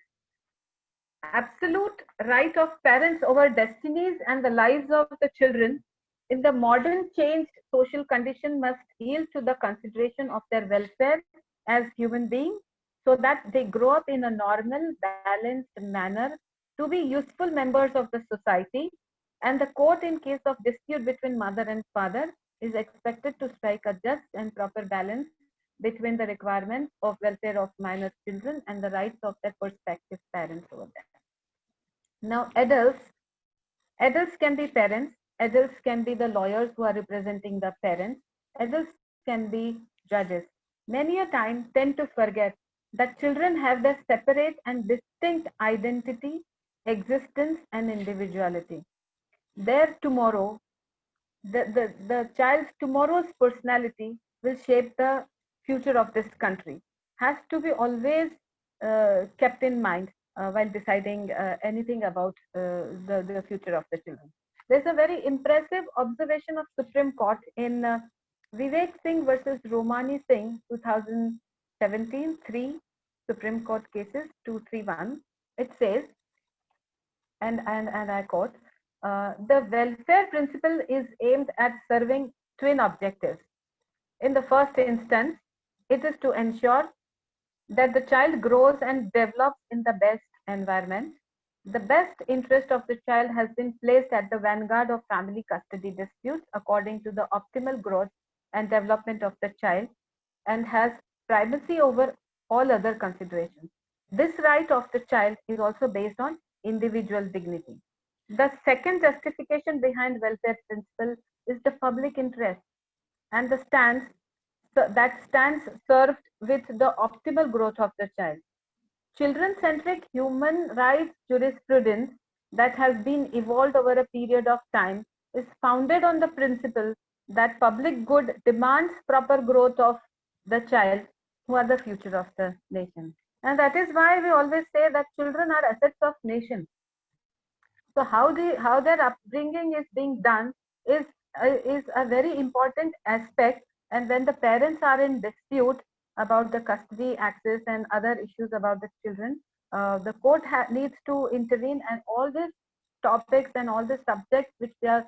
Absolute right of parents over destinies and the lives of the children in the modern changed social condition must yield to the consideration of their welfare as human beings, so that they grow up in a normal, balanced manner to be useful members of the society. And the court, in case of dispute between mother and father, is expected to strike a just and proper balance between the requirements of welfare of minor children and the rights of their prospective parents over them. Now, adults can be parents, adults can be the lawyers who are representing the parents, adults can be judges. Many a time tend to forget that children have their separate and distinct identity, existence, and individuality. Their tomorrow, the child's tomorrow's personality will shape the future of this country. Has to be always kept in mind while deciding anything about the future of the children. There's a very impressive observation of Supreme Court in Vivek Singh versus Romani Singh, 2017, 3 Supreme Court cases 231. It says, and I quote, the welfare principle is aimed at serving twin objectives. In the first instance, it is to ensure that the child grows and develops in the best environment. The best interest of the child has been placed at the vanguard of family custody disputes according to the optimal growth and development of the child, and has primacy over all other considerations. This right of the child is also based on individual dignity. The second justification behind welfare principle is the public interest and the stance that stands served with the optimal growth of the child. Children-centric human rights jurisprudence that has been evolved over a period of time is founded on the principle that public good demands proper growth of the child, who are the future of the nation. And that is why we always say that children are assets of nation. So how their upbringing is being done is a very important aspect. And when the parents are in dispute about the custody access and other issues about the children, the court needs to intervene, and all these topics and all the subjects which we are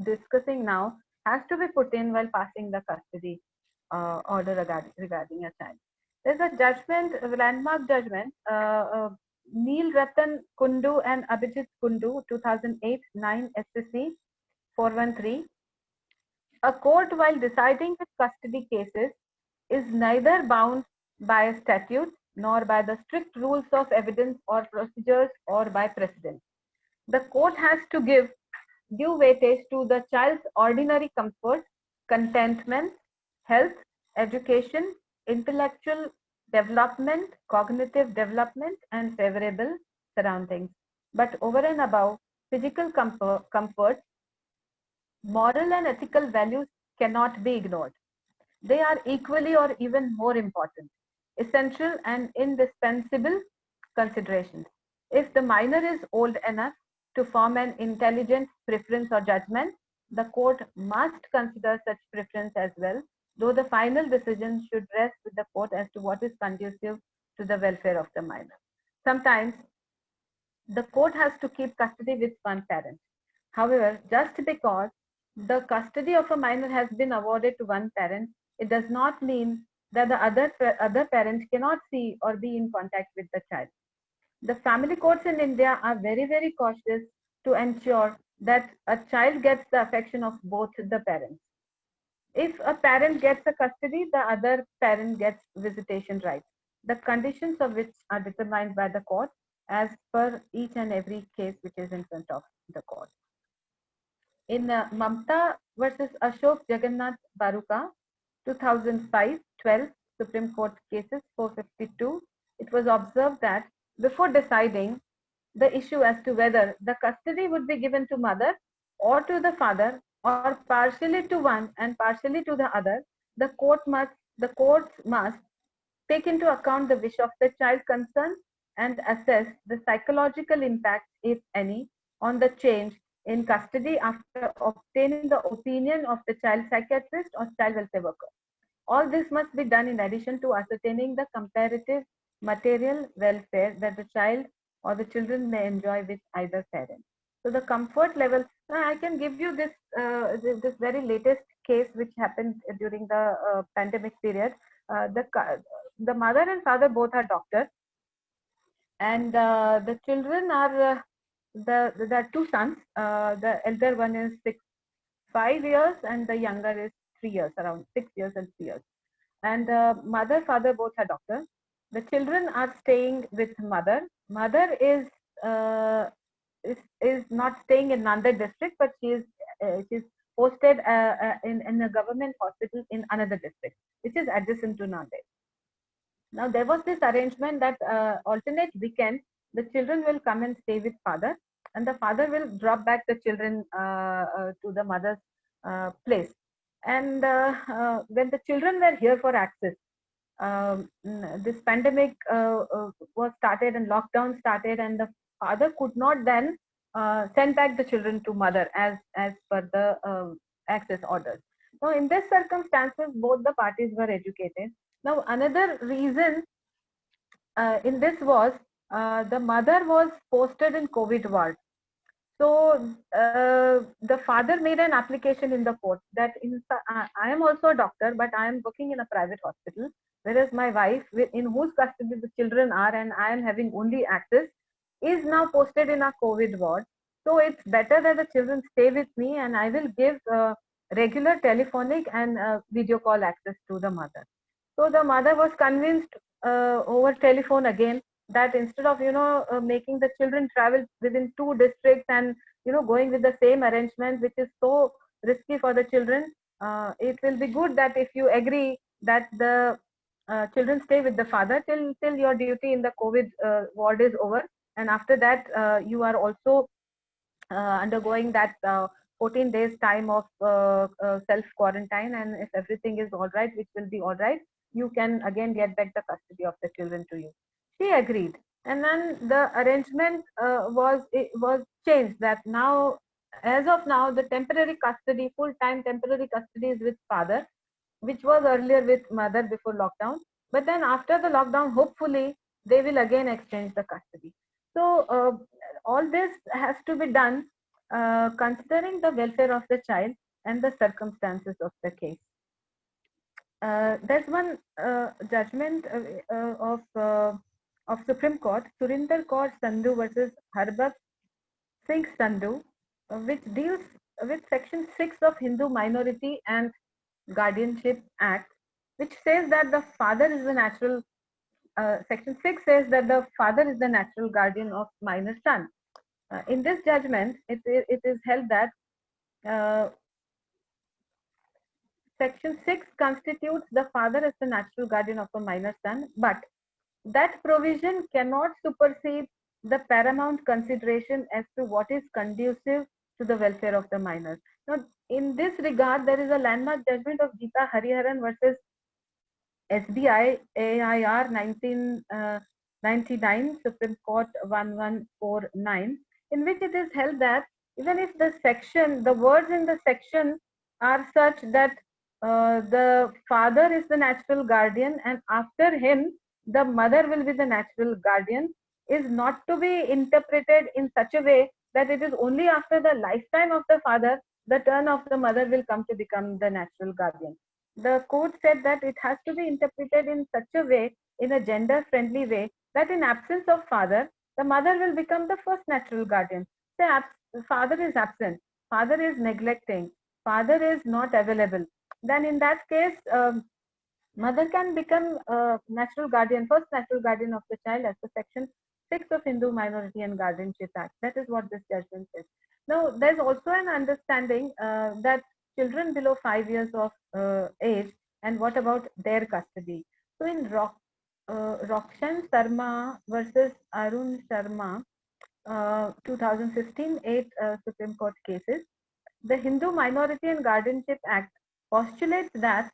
discussing now has to be put in while passing the custody order regarding a child. There's a judgment, a landmark judgment, Neil Ratan Kundu and Abhijit Kundu, 2008, 9 SCC 413. A court, while deciding the custody cases, is neither bound by a statute nor by the strict rules of evidence or procedures or by precedent. The court has to give due weightage to the child's ordinary comfort, contentment, health, education, intellectual development, cognitive development, and favorable surroundings. But over and above physical comfort, moral and ethical values cannot be ignored. They are equally or even more important, essential and indispensable considerations. If the minor is old enough to form an intelligent preference or judgment, the court must consider such preference as well, though the final decision should rest with the court as to what is conducive to the welfare of the minor. Sometimes the court has to keep custody with one parent. However, just because the custody of a minor has been awarded to one parent, it does not mean that the other parent cannot see or be in contact with the child. The family courts in India are very, very cautious to ensure that a child gets the affection of both the parents. If a parent gets a custody, the other parent gets visitation rights, the conditions of which are determined by the court as per each and every case which is in front of the court. In Mamta versus Ashok Jagannath Baruka, 2005-12 Supreme Court cases 452, it was observed that before deciding the issue as to whether the custody would be given to mother or to the father or partially to one and partially to the other, the courts must take into account the wish of the child concerned and assess the psychological impact, if any, on the change in custody after obtaining the opinion of the child psychiatrist or child welfare worker. All this must be done in addition to ascertaining the comparative material welfare that the child or the children may enjoy with either parent. So the comfort level, I can give you this very latest case which happened during the pandemic period. The mother and father both are doctors, and the children are there are two sons. The elder one is 5 years, and the younger is 3 years, around 6 years and 3 years. And mother, father both are doctors. The children are staying with mother. Mother is not staying in Nanded district, but she's posted in a government hospital in another district, which is adjacent to Nanded. Now there was this arrangement that alternate weekends the children will come and stay with father, and the father will drop back the children to the mother's place. And when the children were here for access, this pandemic was started and lockdown started, and the father could not then send back the children to mother as per the access orders. Now in this circumstances, both the parties were educated. Now another reason in this was the mother was posted in COVID ward. So the father made an application in the court that I am also a doctor, but I am working in a private hospital, whereas my wife, in whose custody the children are, and I am having only access, is now posted in a COVID ward. So it's better that the children stay with me, and I will give regular telephonic and video call access to the mother. So the mother was convinced over telephone again that instead of making the children travel within 2 districts and going with the same arrangement, which is so risky for the children, it will be good that if you agree that the children stay with the father till your duty in the COVID ward is over, and after that you are also undergoing that 14 days time of self quarantine, and if everything is all right, which will be all right, you can again get back the custody of the children to you. She agreed, and then the arrangement was changed that now, as of now, the temporary custody, full-time temporary custody is with father, which was earlier with mother before lockdown. But then after the lockdown, hopefully they will again exchange the custody. So all this has to be done considering the welfare of the child and the circumstances of the case. There's one judgment of Supreme Court, Surinder Kaur Sandhu versus Harbakh Singh Sandhu, which deals with Section 6 of Hindu Minority and Guardianship Act, which says that the father is the natural. Section 6 says that the father is the natural guardian of minor son. In this judgment, it is held that Section 6 constitutes the father as the natural guardian of a minor son, but that provision cannot supersede the paramount consideration as to what is conducive to the welfare of the minor. Now, in this regard, there is a landmark judgment of Geeta Hariharan versus SBI AIR 1999, Supreme Court 1149, in which it is held that even if the words in the section are such that the father is the natural guardian and after him the mother will be the natural guardian, is not to be interpreted in such a way that it is only after the lifetime of the father the turn of the mother will come to become the natural guardian. The court said that it has to be interpreted in such a way, in a gender friendly way, that in absence of father, the mother will become the first natural guardian. The father is absent, father is neglecting, father is not available. Then in that case, mother can become natural guardian, first natural guardian of the child as per section 6 of Hindu Minority and Guardianship Act. That is what this judgment says. Now, there's also an understanding that children below 5 years of age, and what about their custody? So in Rokshan Sharma versus Arun Sharma, 2015, 8 Supreme Court cases, the Hindu Minority and Guardianship Act postulates that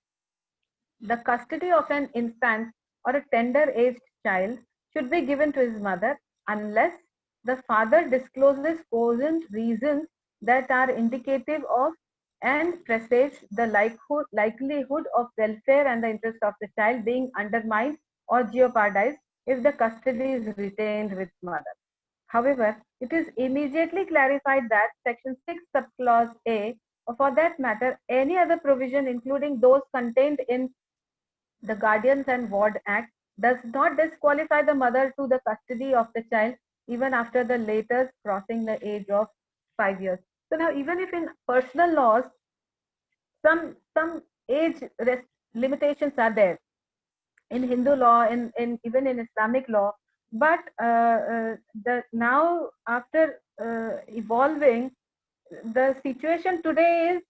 the custody of an infant or a tender aged child should be given to his mother unless the father discloses cogent reasons that are indicative of and presage the likelihood of welfare and the interest of the child being undermined or jeopardized if the custody is retained with mother. However, it is immediately clarified that Section 6 subclause A, or for that matter, any other provision including those contained in the Guardians and Ward Act, does not disqualify the mother to the custody of the child even after the later crossing the age of 5 years. So now, even if in personal laws some age limitations are there in Hindu law, in even in Islamic law, but the now after evolving, the situation today is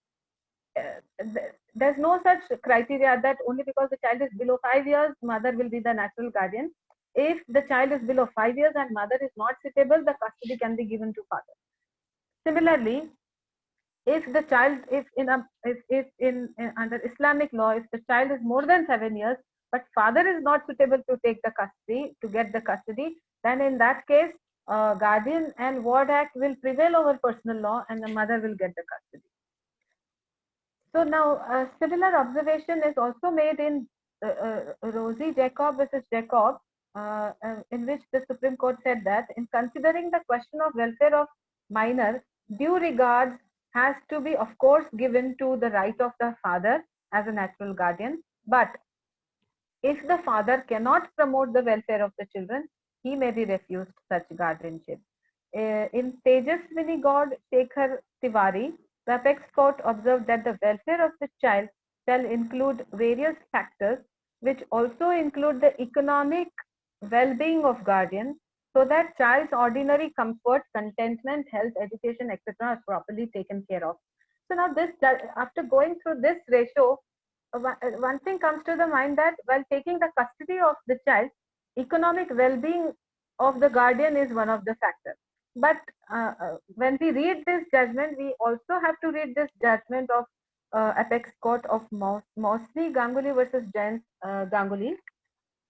there's no such criteria that only because the child is below 5 years, mother will be the natural guardian. If the child is below 5 years and mother is not suitable, the custody can be given to father. Similarly, if the child, if in under Islamic law, if the child is more than 7 years, but father is not suitable to take the custody, to get the custody, then in that case, Guardian and Ward Act will prevail over personal law and the mother will get the custody. So now a similar observation is also made in Rosie Jacob versus Jacob, in which the Supreme Court said that in considering the question of welfare of minor, due regards has to be, of course, given to the right of the father as a natural guardian. But if the father cannot promote the welfare of the children, he may be refused such guardianship. In Tejaswini God Shekhar Tiwari, the apex court observed that the welfare of the child shall include various factors, which also include the economic well-being of guardian, so that child's ordinary comfort, contentment, health, education, etc. are properly taken care of. So now this, after going through this ratio, one thing comes to the mind that while taking the custody of the child, economic well-being of the guardian is one of the factors. But when we read this judgment, we also have to read this judgment of apex court of Mosni Ganguly versus Jain Ganguly,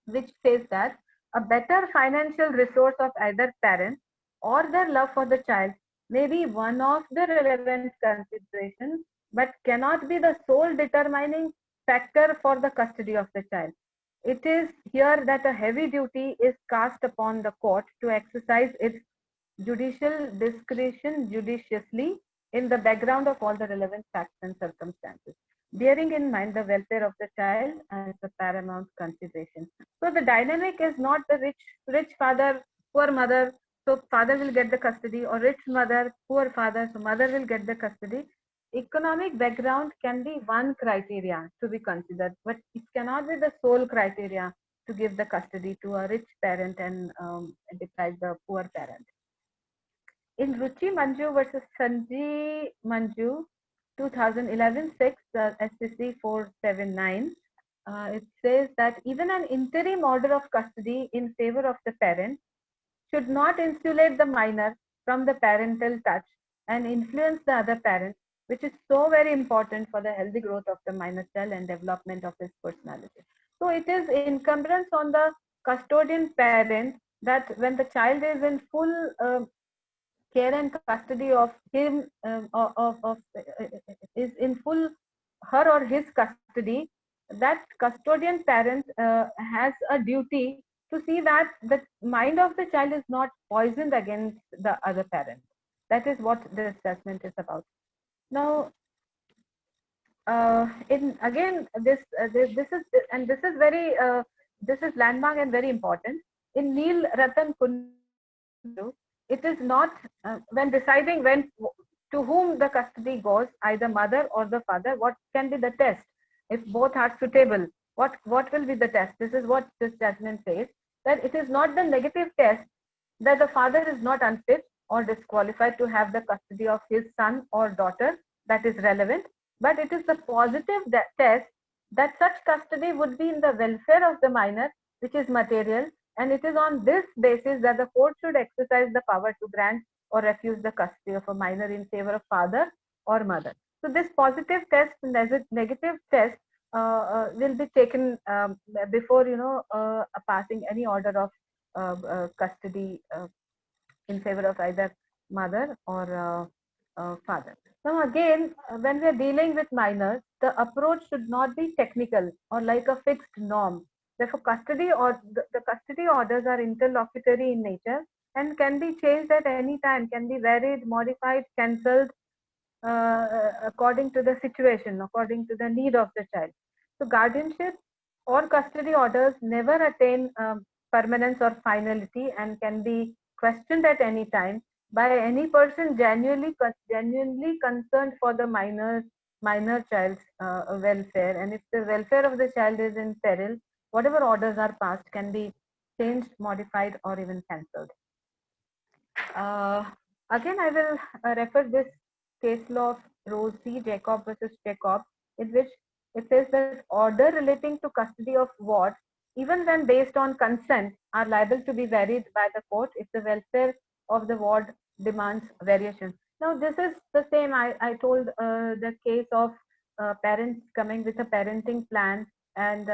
which says that a better financial resource of either parent or their love for the child may be one of the relevant considerations, but cannot be the sole determining factor for the custody of the child. It is here that a heavy duty is cast upon the court to exercise its judicial discretion judiciously in the background of all the relevant facts and circumstances, bearing in mind the welfare of the child as the paramount consideration. So the dynamic is not the rich father, poor mother, so father will get the custody, or rich mother, poor father, so mother will get the custody. Economic background can be one criteria to be considered, but it cannot be the sole criteria to give the custody to a rich parent and deprive the poor parent. In Ruchi Manju versus Sanji Manju, 2011-6, SCC 479, it says that even an interim order of custody in favor of the parent should not insulate the minor from the parental touch and influence the other parent, which is so very important for the healthy growth of the minor child and development of his personality. So it is incumbent on the custodian parent that when the child is in full care and custody of him, is in full her or his custody, that custodian parent has a duty to see that the mind of the child is not poisoned against the other parent. That is what this judgment is about. Now, in again, this is, and this is very this is landmark and very important. In Neil Ratan Kundu, it is not when deciding when to whom the custody goes, either mother or the father. What can be the test? If both are suitable, what will be the test? This is what this judgment says, that it is not the negative test that the father is not unfit or disqualified to have the custody of his son or daughter that is relevant, but it is the positive test that such custody would be in the welfare of the minor, which is material, and it is on this basis that the court should exercise the power to grant or refuse the custody of a minor in favor of father or mother. So this positive test and negative test will be taken before passing any order of custody in favor of either mother or father. Now again, when we are dealing with minors, the approach should not be technical or like a fixed norm. Therefore, custody or the custody orders are interlocutory in nature and can be changed at any time, can be varied, modified, cancelled according to the situation, according to the need of the child. So guardianship or custody orders never attain permanence or finality and can be questioned at any time by any person genuinely concerned for the minor child's welfare. And if the welfare of the child is in peril, whatever orders are passed can be changed, modified, or even cancelled. Again, I will refer this case law of Rose C. Jacob versus Jacob, in which it says that order relating to custody of wards, even when based on consent, are liable to be varied by the court if the welfare of the ward demands variation. Now, this is the same I told the case of parents coming with a parenting plan, and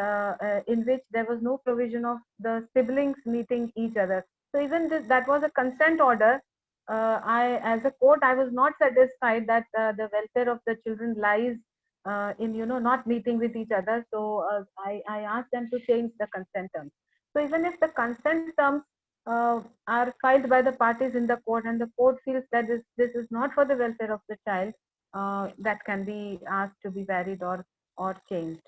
in which there was no provision of the siblings meeting each other. So even that was a consent order. As a court, I was not satisfied that the welfare of the children lies in not meeting with each other. So I asked them to change the consent terms. So even if the consent terms are filed by the parties in the court, and the court feels that this is not for the welfare of the child, that can be asked to be varied or changed.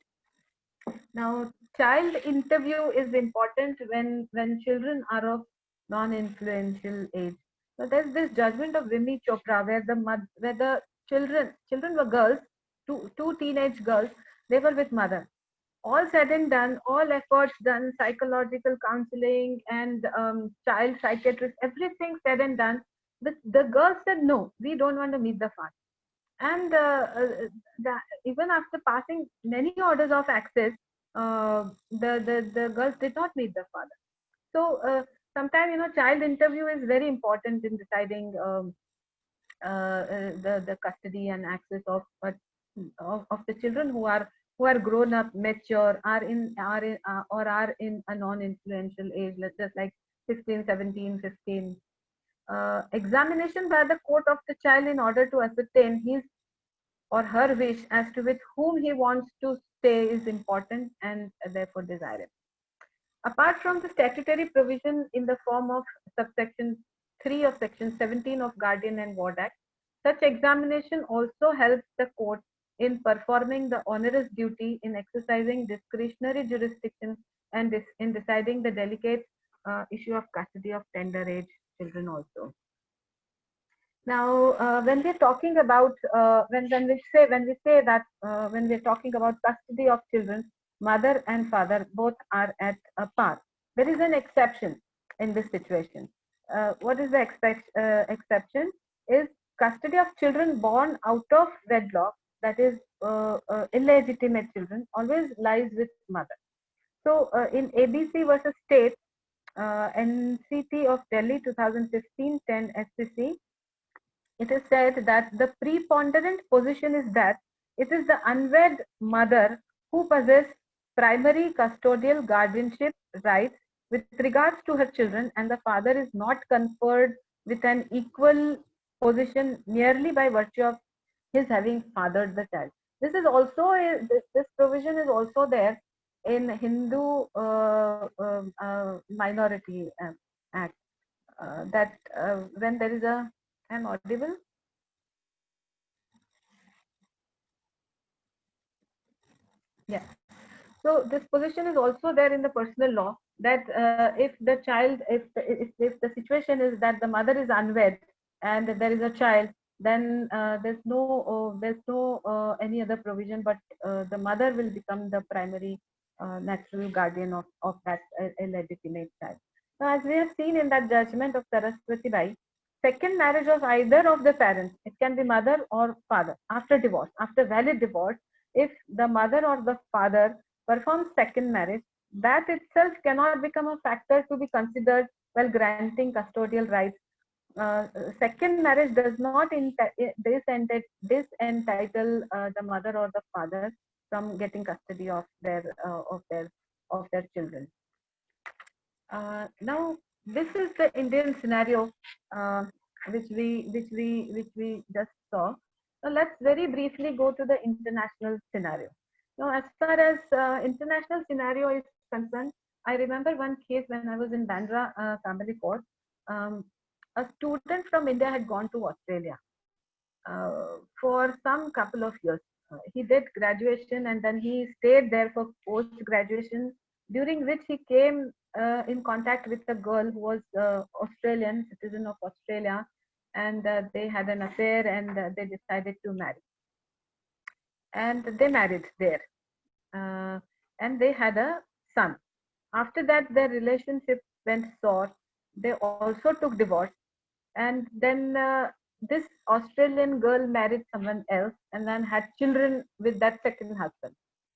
Now, child interview is important when children are of non-influential age. So there's this judgment of Vimy Chopra where the children were girls, two teenage girls, they were with mother. All said and done, all efforts done, psychological counseling and child psychiatrist, everything said and done. The girls said no, we don't want to meet the father. And even after passing many orders of access, the girls did not meet the father. So sometimes child interview is very important in deciding the custody and access of the children who are grown up, mature, are in a non-influential age, just like 16, 17, 15. Examination by the court of the child in order to ascertain his or her wish as to with whom he wants to stay is important and therefore desirable. Apart from the statutory provision in the form of subsection 3 of section 17 of Guardian and Ward Act, such examination also helps the court in performing the onerous duty in exercising discretionary jurisdiction and in deciding the delicate issue of custody of tender age children also. Now, when we're talking about when we say that when we're talking about custody of children, mother and father both are at a par. There is an exception in this situation. What is the exception? Is custody of children born out of wedlock that is illegitimate children, always lies with mother. So in ABC versus State, NCT of Delhi 2015 10 SCC, it is said that the preponderant position is that it is the unwed mother who possesses primary custodial guardianship rights with regards to her children, and the father is not conferred with an equal position merely by virtue of his having fathered the child. This is also this provision is also there in Hindu minority act, that when there is a, I'm audible. Yeah. So this position is also there in the personal law, that if the child, if the situation is that the mother is unwed and there is a child, then there's no any other provision, but the mother will become the primary natural guardian of that illegitimate child. Now, as we have seen in that judgment of Saraswati Bai, second marriage of either of the parents, it can be mother or father, after divorce, after valid divorce, if the mother or the father performs second marriage, that itself cannot become a factor to be considered while granting custodial rights. Second marriage does not disentitle the mother or the father from getting custody of their children. Now, this is the Indian scenario which we just saw. Now, let's very briefly go to the international scenario. Now, as far as international scenario is concerned, I remember one case when I was in Bandra Family Court. A student from India had gone to Australia for some couple of years. He did graduation and then he stayed there for post graduation, during which he came in contact with a girl who was Australian, citizen of Australia, and they had an affair and they decided to marry. And they married there. And they had a son. After that, their relationship went sour. They also took divorce. And then this Australian girl married someone else and then had children with that second husband.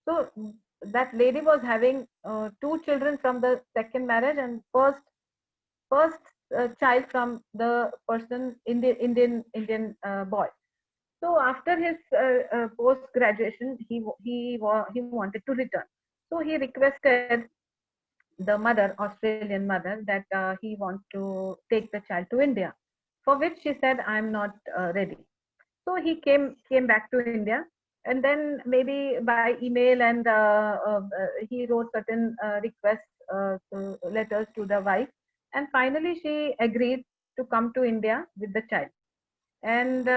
So that lady was having two children from the second marriage and first child from the person, Indian boy. So after his post graduation, he wanted to return. So he requested the mother, Australian mother, that he wants to take the child to India, for which she said, I'm not ready. So he came back to India, and then maybe by email and he wrote certain requests, letters to the wife, and finally she agreed to come to India with the child. And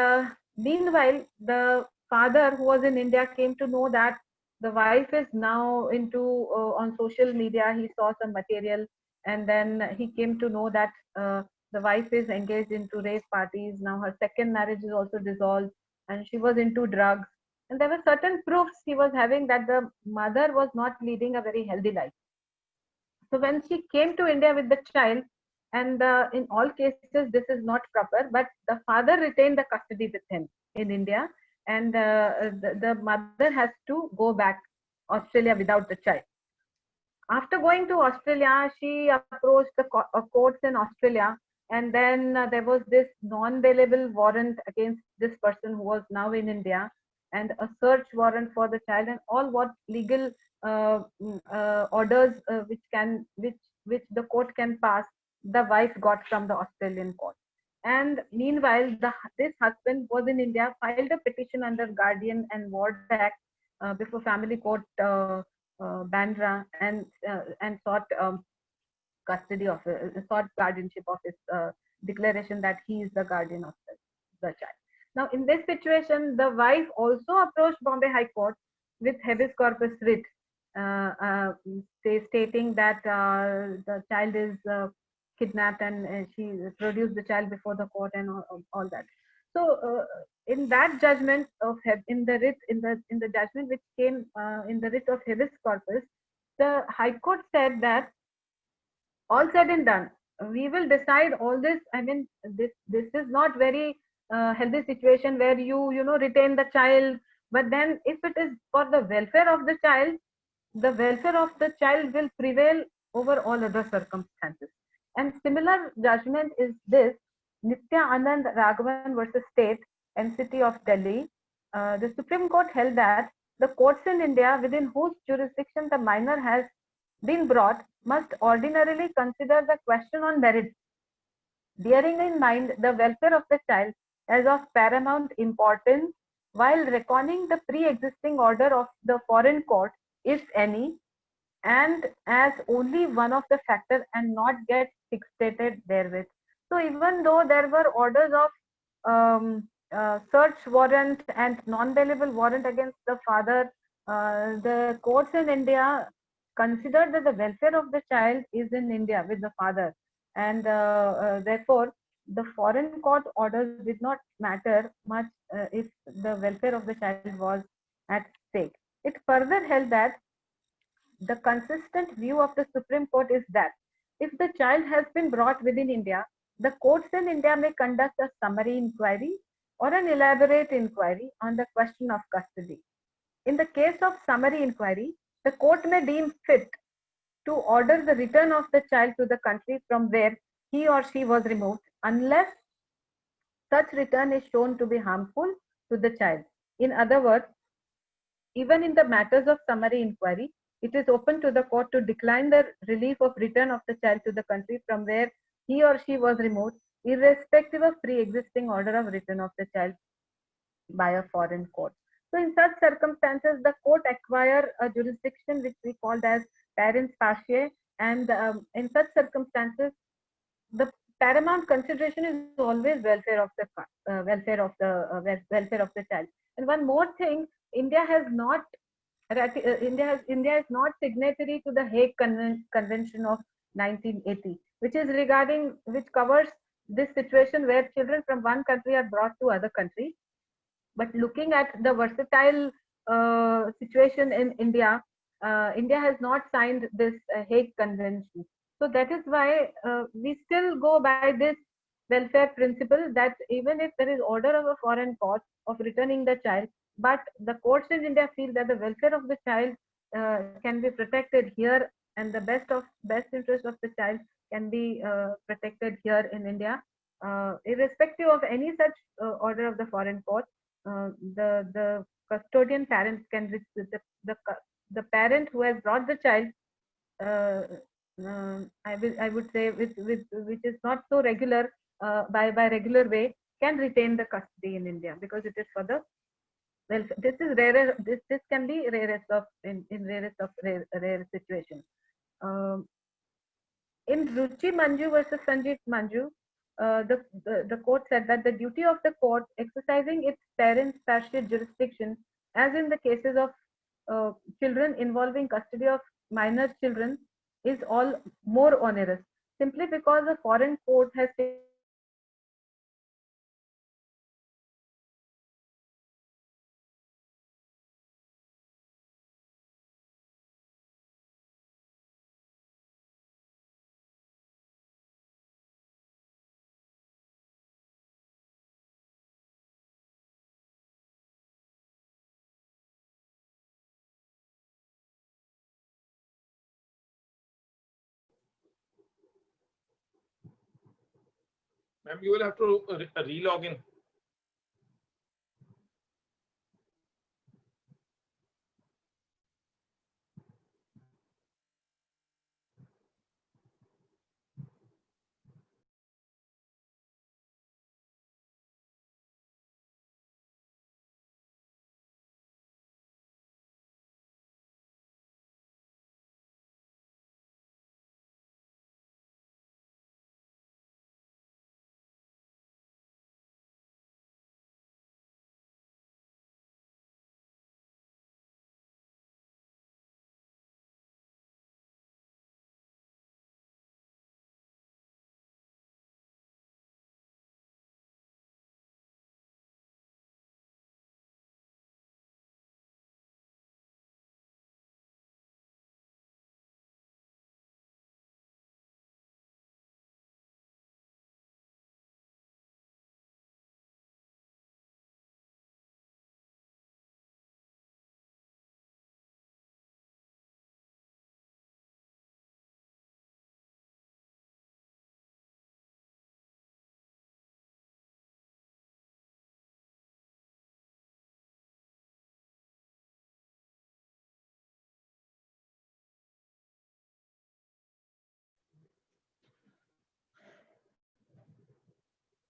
meanwhile, the father who was in India came to know that the wife is now into on social media. He saw some material, and then he came to know that the wife is engaged into rave parties. Now her second marriage is also dissolved, and she was into drugs. And there were certain proofs he was having that the mother was not leading a very healthy life. So when she came to India with the child, and in all cases this is not proper, but the father retained the custody with him in India, and the mother has to go back Australia without the child. After going to Australia, she approached the courts in Australia, and then there was this non-bailable warrant against this person who was now in India, and a search warrant for the child, and all what legal orders which the court can pass, the wife got from the Australian court. And meanwhile, this husband was in India, filed a petition under Guardian and Ward Act before Family Court Bandra, and sought custody of sought guardianship of his declaration that he is the guardian of the child. Now, in this situation, the wife also approached Bombay High Court with habeas corpus writ, stating that the child is kidnapped, and she produced the child before the court and all that. So in that judgment of in the judgment which came in the writ of habeas corpus, the High Court said that all said and done, we will decide all this. I mean, this is not very healthy situation where you retain the child, But then if it is for the welfare of the welfare of the child will prevail over all other circumstances. And similar judgment is this Nitya Anand Raghavan versus State and City of Delhi. The Supreme Court held that the courts in India within whose jurisdiction the minor has been brought must ordinarily consider the question on merit, bearing in mind the welfare of the child as of paramount importance, while reckoning the pre-existing order of the foreign court, if any, and as only one of the factors and not get fixated therewith. So even though there were orders of search warrant and non-bailable warrant against the father, the courts in India considered that the welfare of the child is in India with the father, and therefore the foreign court orders did not matter much if the welfare of the child was at stake. It further held that the consistent view of the Supreme Court is that if the child has been brought within India, the courts in India may conduct a summary inquiry or an elaborate inquiry on the question of custody. In the case of summary inquiry, the court may deem fit to order the return of the child to the country from where he or she was removed, unless such return is shown to be harmful to the child. In other words, even in the matters of summary inquiry, it is open to the court to decline the relief of return of the child to the country from where he or she was removed, irrespective of pre-existing order of return of the child by a foreign court. So in such circumstances, the court acquire a jurisdiction which we called as parens partiae, and in such circumstances, the paramount consideration is always welfare of the child. And one more thing, India has not India is not signatory to the Hague Convention of 1980, which covers this situation where children from one country are brought to other countries. But looking at the versatile situation in India, India has not signed this Hague Convention. So that is why we still go by this welfare principle that even if there is order of a foreign court of returning the child, but the courts in India feel that the welfare of the child can be protected here, and the best interest of the child can be protected here in India, irrespective of any such order of the foreign court. The custodian parents can the parent who has brought the child, I would say which is not so regular by regular way, can retain the custody in India, because it is for the welfare. This is rarer. This can be rarest of in rarest of rare situations. Um, in Ruchi Manju versus Sanjeev Manju, the court said that the duty of the court exercising its parents' partial jurisdiction, as in the cases of children involving custody of minor children, is all more onerous, simply because a foreign court has Ma'am, you will have to re-log in.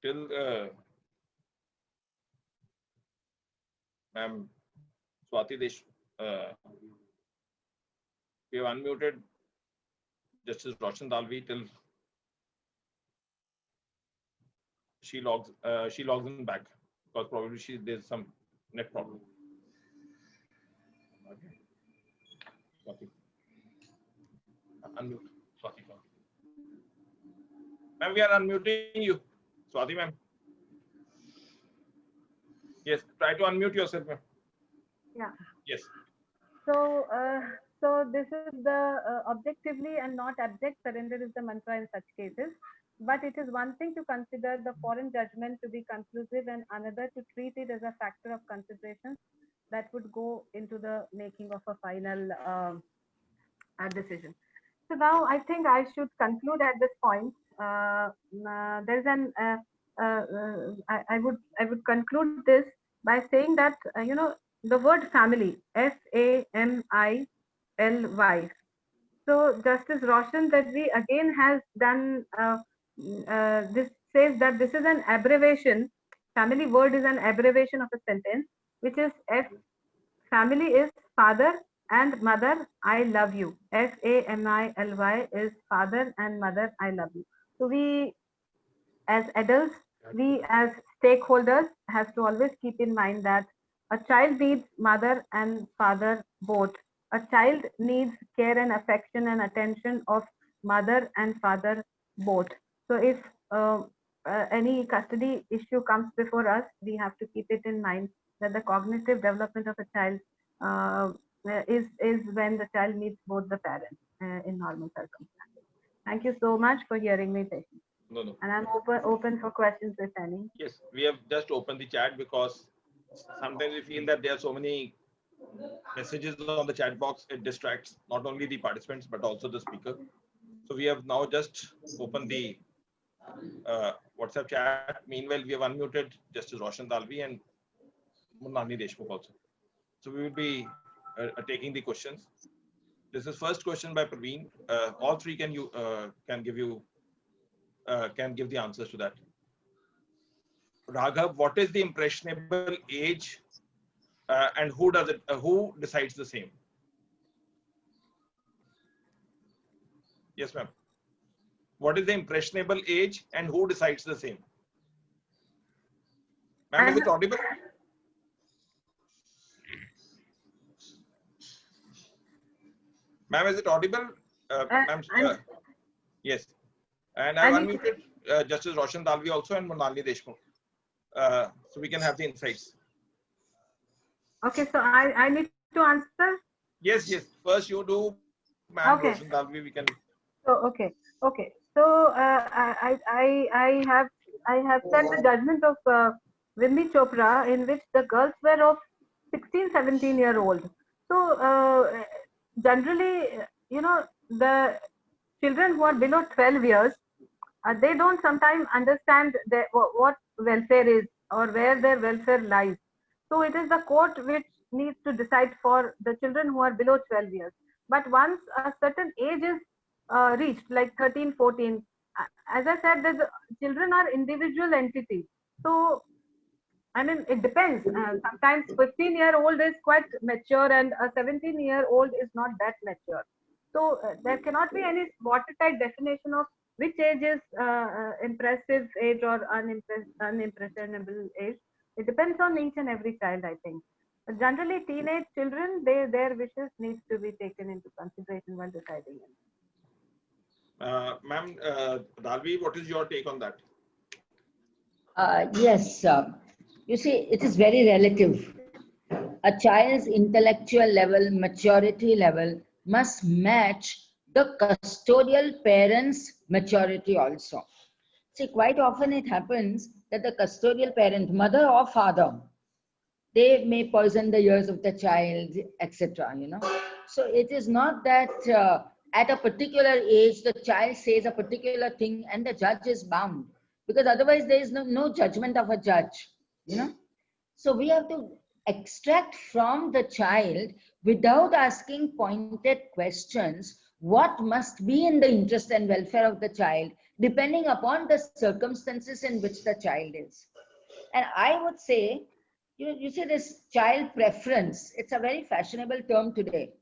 till Ma'am Swati Desh, we have unmuted Justice Roshan Dalvi till she logs in back, because probably there's some net problem. Okay. Swati. Unmute. Swati. Ma'am, we are unmuting you. Swati, ma'am. Yes, try to unmute yourself, ma'am. Yeah. Yes. So, so this is the objectively and not abject surrender is the mantra in such cases. But it is one thing to consider the foreign judgment to be conclusive and another to treat it as a factor of consideration that would go into the making of a final decision. So now I think I should conclude at this point. There's an I would conclude this by saying that the word family, FAMILY. So Justice Roshan Dadvi again has done this, says that this is an abbreviation. Family word is an abbreviation of a sentence, which is F. Family is father and mother. I love you. FAMILY is father and mother. I love you. So we, as adults, we as stakeholders, has to always keep in mind that a child needs mother and father both. A child needs care and affection and attention of mother and father both. So if any custody issue comes before us, we have to keep it in mind that the cognitive development of a child is when the child needs both the parents in normal circumstances. Thank you so much for hearing me patiently. No. And I'm open for questions if any. Yes, we have just opened the chat because sometimes we feel that there are so many messages on the chat box, it distracts not only the participants but also the speaker. So we have now just opened the WhatsApp chat. Meanwhile, we have unmuted Justice Roshan Dalvi and Murnali Deshmukh also. So we will be taking the questions. This is first question by Praveen. All three can give the answers to that. Raghav, what is the impressionable age and who decides the same? Yes, ma'am. What is the impressionable age and who decides the same? Ma'am, is it audible? Ma'am, is it audible? Ma'am, yes. And I've unmuted Justice Roshan Dalvi also and Murnali Deshmukh. So we can have the insights. Okay, so I need to answer? Yes. First you do, ma'am. Okay. Roshan Dalvi, we can. So, okay. So I have said the judgment of Vinny Chopra, in which the girls were of 16, 17-year-old. So generally, the children who are below 12 years, they don't sometimes understand what welfare is or where their welfare lies. So it is the court which needs to decide for the children who are below 12 years. But once a certain age is reached, like 13, 14, as I said, children are individual entities. So, I mean, it depends. Sometimes 15-year-old is quite mature and a 17-year-old is not that mature. So there cannot be any watertight definition of which age is impressive age or unimpressionable age. It depends on each and every child, I think. But generally, teenage children, their wishes needs to be taken into consideration while deciding it. Ma'am, Dalvi, what is your take on that? Yes, you see, it is very relative. A child's intellectual level, maturity level must match the custodial parent's maturity also. See, quite often it happens that the custodial parent, mother or father, they may poison the ears of the child, etc. So it is not that at a particular age the child says a particular thing and the judge is bound, because otherwise there is no judgment of a judge. So we have to extract from the child, without asking pointed questions, what must be in the interest and welfare of the child, depending upon the circumstances in which the child is. And I would say, you say this child preference, it's a very fashionable term today.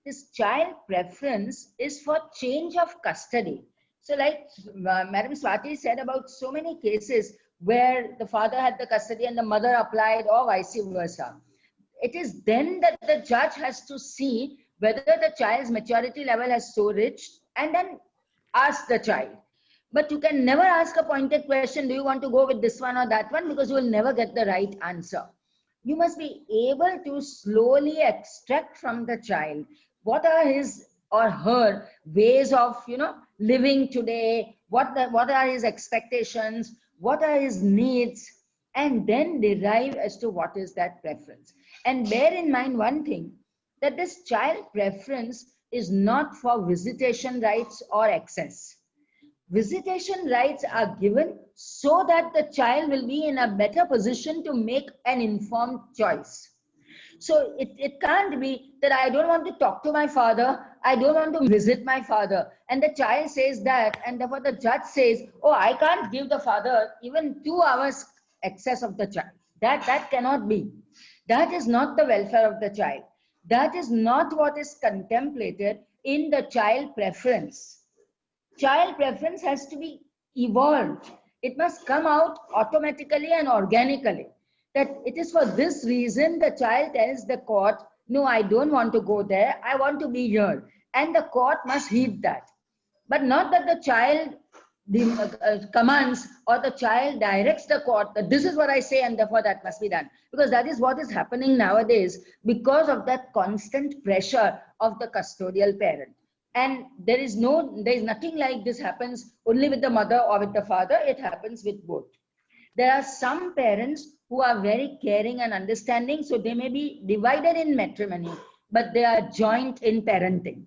This child preference is for change of custody. So like Madam Swati said about so many cases where the father had the custody and the mother applied, or vice versa. It is then that the judge has to see whether the child's maturity level has so reached, and then ask the child. But you can never ask a pointed question, do you want to go with this one or that one? Because you will never get the right answer. You must be able to slowly extract from the child what are his or her ways of, living today, what are his expectations, what are his needs, and then derive as to what is that preference. And bear in mind one thing, that this child preference is not for visitation rights or access. Visitation rights are given so that the child will be in a better position to make an informed choice. So it can't be that I don't want to talk to my father, I don't want to visit my father, and the child says that, and therefore the judge says, oh, I can't give the father even 2 hours access of the child. That cannot be. That is not the welfare of the child. That is not what is contemplated in the child preference. Child preference has to be evolved. It must come out automatically and organically. That it is for this reason the child tells the court, no, I don't want to go there, I want to be here. And the court must heed that. But not that the child commands or the child directs the court that this is what I say and therefore that must be done. Because that is what is happening nowadays because of that constant pressure of the custodial parent. And there is nothing like this happens only with the mother or with the father, it happens with both. There are some parents who are very caring and understanding, so they may be divided in matrimony, but they are joint in parenting.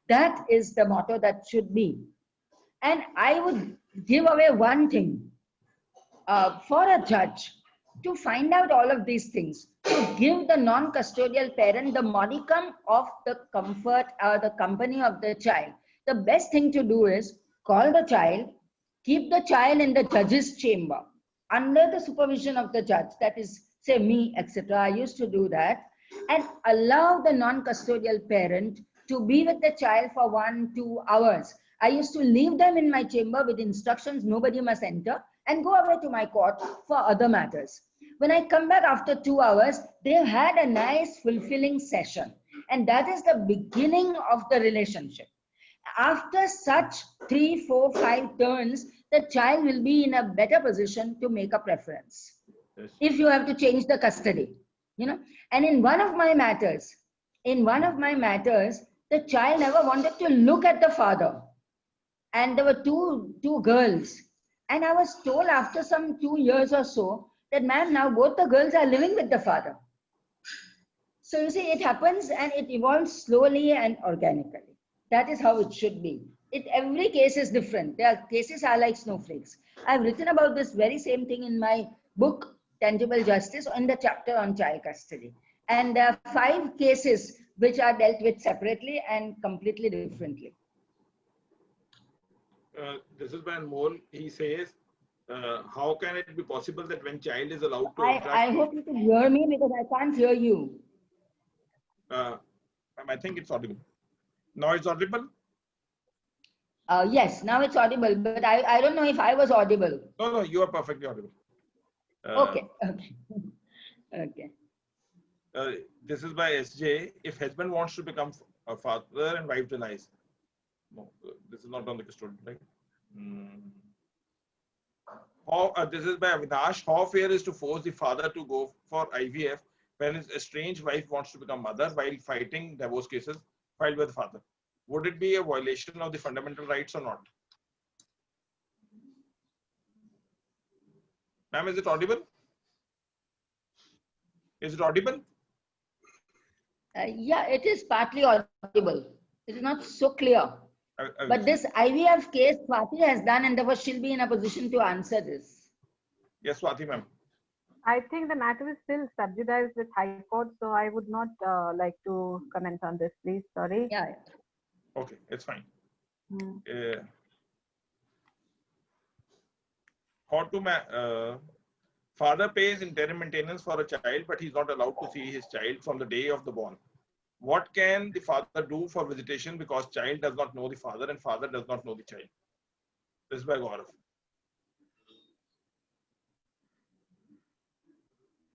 That is the motto that should be. And I would give away one thing for a judge to find out all of these things, to give the non-custodial parent the modicum of the comfort or the company of the child. The best thing to do is call the child, keep the child in the judge's chamber under the supervision of the judge, that is, say me, etc. I used to do that, and allow the non-custodial parent to be with the child for 1-2 hours. I used to leave them in my chamber with instructions, nobody must enter, and go away to my court for other matters. When I come back after 2 hours, they've had a nice, fulfilling session. And that is the beginning of the relationship. After such 3, 4, 5 turns, the child will be in a better position to make a preference. Yes. If you have to change the custody, And in one of my matters, the child never wanted to look at the father. And there were two girls. And I was told after some 2 years or so that, ma'am, now both the girls are living with the father. So you see, it happens and it evolves slowly and organically. That is how it should be. Every case is different. There are cases are like snowflakes. I've written about this very same thing in my book, Tangible Justice, in the chapter on child custody. And there are 5 cases which are dealt with separately and completely differently. This is by Anmol. He says, how can it be possible that when child is allowed to I hope you can hear me because I can't hear you. I think it's audible. Now it's audible? Yes, now it's audible, but I don't know if I was audible. No, you are perfectly audible. Okay. This is by SJ. If husband wants to become a father and wife denies. No, this is not on the custodian, right? This is by Avinash. How fair is to force the father to go for IVF when his estranged wife wants to become mother while fighting divorce cases filed by the father? Would it be a violation of the fundamental rights or not? Ma'am, is it audible? Is it audible? Yeah, it is partly audible. It is not so clear. But this IVF case Swati has done, and therefore she'll be in a position to answer this. Yes, Swati ma'am. I think the matter is still subjudiced with High Court, so I would not like to comment on this, please. Sorry. Yeah. Okay, it's fine. how to father pays interim maintenance for a child, but he's not allowed to see his child from the day of the born. What can the father do for visitation because child does not know the father and father does not know the child? This is by Gaurav.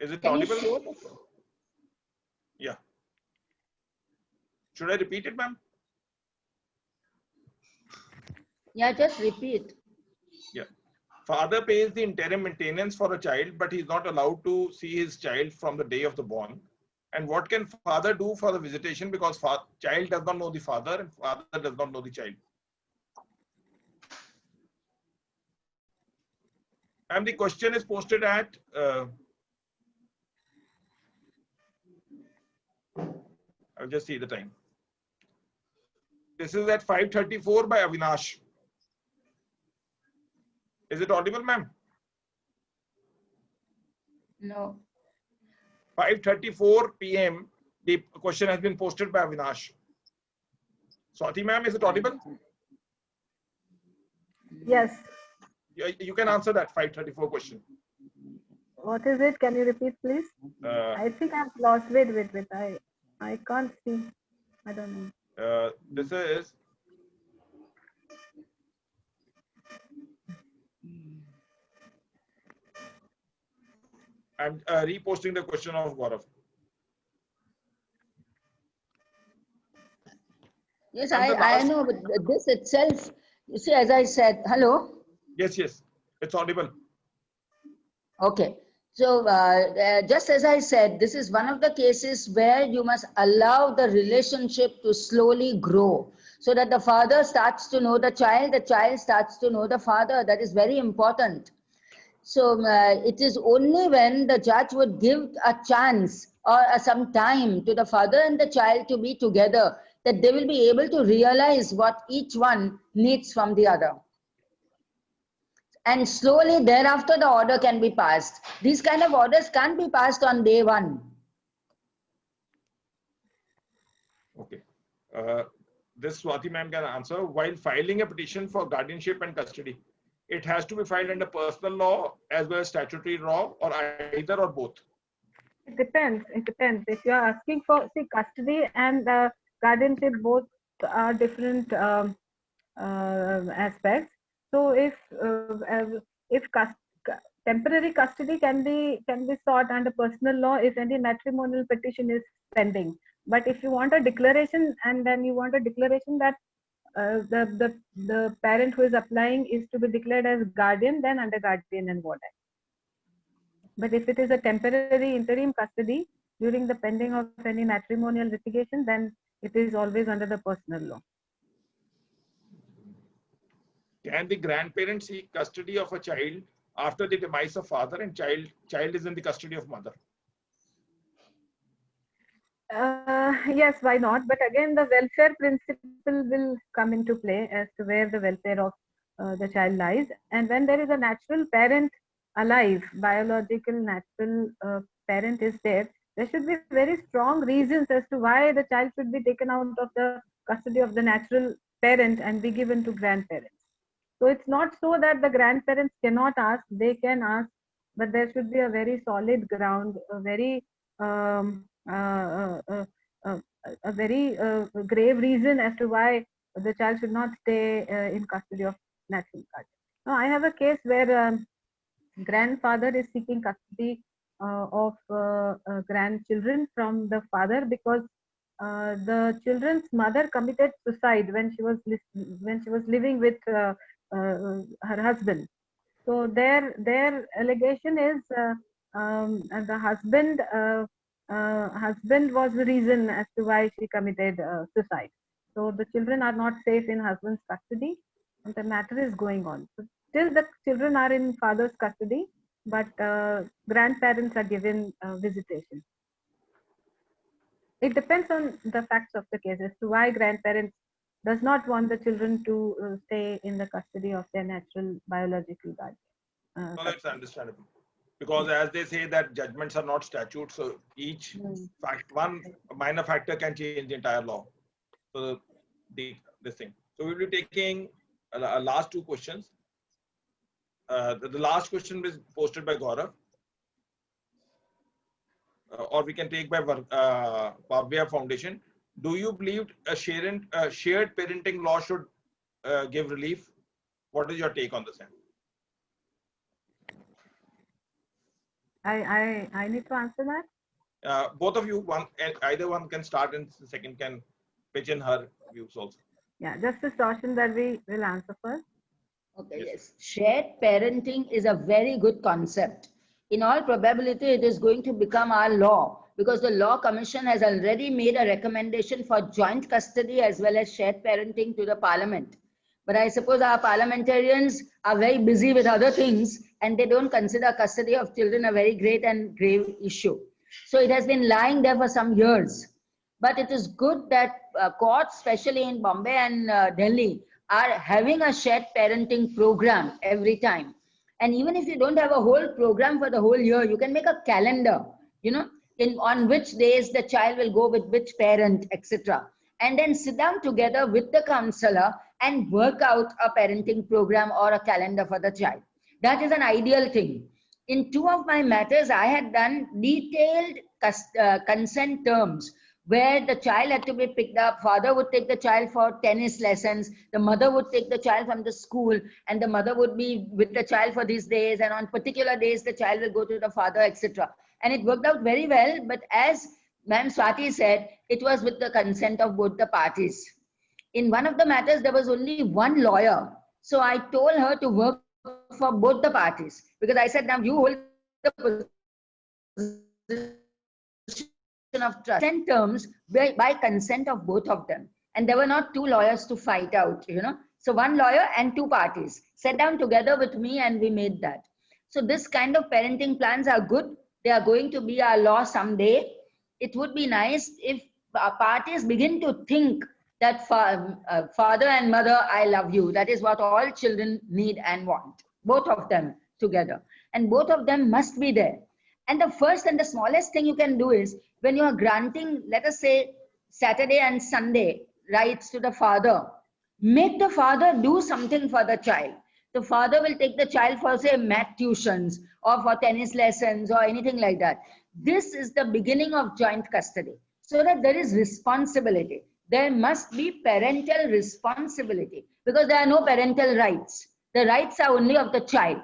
Is it Can you audible? show this? Yeah. Should I repeat it, ma'am? Yeah, just repeat. Yeah. Father pays the interim maintenance for a child, but he's not allowed to see his child from the day of the born. And what can father do for the visitation because child does not know the father and father does not know the child? And the question is posted at I'll just see the time. This is at 5:34 by Avinash. Is it audible, ma'am? No. 5:34 p.m. The question has been posted by Avinash. Swati, ma'am, is it audible? Yes. You can answer that 5:34 question. What is it? Can you repeat, please? I think I've lost. Wait. I can't see. I don't know. This is I'm reposting the question of Gaurav. Yes, And the I last- know, but this itself, you see, as I said, hello? Yes, it's audible. Okay. So just as I said, this is one of the cases where you must allow the relationship to slowly grow so that the father starts to know the child starts to know the father. That is very important. So it is only when the judge would give a chance or some time to the father and the child to be together that they will be able to realize what each one needs from the other. And slowly thereafter the order can be passed. These kind of orders can't be passed on day one. Okay. This Swati ma'am can answer. While filing a petition for guardianship and custody, it has to be filed under personal law as well as statutory law or either or both. It depends. It depends. If you are asking for, see, custody and guardianship both are different aspects. So if temporary custody can be sought under personal law if any matrimonial petition is pending. But if you want a declaration and then you want a declaration that the parent who is applying is to be declared as guardian, then under guardian and ward act. But if it is a temporary interim custody during the pending of any matrimonial litigation, then it is always under the personal law. Can the grandparent seek custody of a child after the demise of father and child is in the custody of mother? Yes, why not? But again, the welfare principle will come into play as to where the welfare of the child lies. And when there is a natural parent alive, biological natural parent is there, there should be very strong reasons as to why the child should be taken out of the custody of the natural parent and be given to grandparents. So it's not so that the grandparents cannot ask, they can ask, but there should be a very solid ground, a very a very grave reason as to why the child should not stay in custody of natural guardian. Now, I have a case where grandfather is seeking custody of grandchildren from the father because the children's mother committed suicide when she was living with her husband. So their allegation is the husband was the reason as to why she committed suicide. So the children are not safe in husband's custody, and the matter is going on. So still, the children are in father's custody, but grandparents are given visitation. It depends on the facts of the case as to why grandparents does not want the children to stay in the custody of their natural biological guardian. No, that's understandable. Because as they say that judgments are not statutes, so each one minor factor can change the entire law. So this thing. So we'll be taking last two questions. The last question is posted by Gaurav. Or we can take by Bhavya Foundation. Do you believe a shared parenting law should give relief? What is your take on this? I need to answer that. Both of you, either one can start and the second can pitch in her views also. Yeah, Justice Roshan that we will answer first. Okay, yes. Shared parenting is a very good concept. In all probability, it is going to become our law because the Law Commission has already made a recommendation for joint custody as well as shared parenting to the Parliament. But I suppose our parliamentarians are very busy with other things and they don't consider custody of children a very great and grave issue. So it has been lying there for some years. But it is good that courts, especially in Bombay and Delhi, are having a shared parenting program every time. And even if you don't have a whole program for the whole year, you can make a calendar, you know, on which days the child will go with which parent, etc. And then sit down together with the counselor and work out a parenting program or a calendar for the child. That is an ideal thing. In 2 of my matters, I had done detailed consent terms where the child had to be picked up. Father would take the child for tennis lessons. The mother would take the child from the school and the mother would be with the child for these days. And on particular days, the child will go to the father, etc. And it worked out very well. But as Ma'am Swati said, it was with the consent of both the parties. In one of the matters, there was only one lawyer. So I told her to work for both the parties because I said, now you hold the position of trust. Consent terms by consent of both of them. And there were not 2 lawyers to fight out, you know. So one lawyer and 2 parties sat down together with me and we made that. So this kind of parenting plans are good. They are going to be our law someday. It would be nice if parties begin to think that father and mother, I love you. That is what all children need and want. Both of them together. And both of them must be there. And the first and the smallest thing you can do is when you are granting, let us say, Saturday and Sunday rights to the father, make the father do something for the child. The father will take the child for, say, math tuitions or for tennis lessons or anything like that. This is the beginning of joint custody so that there is responsibility. There must be parental responsibility because there are no parental rights. The rights are only of the child.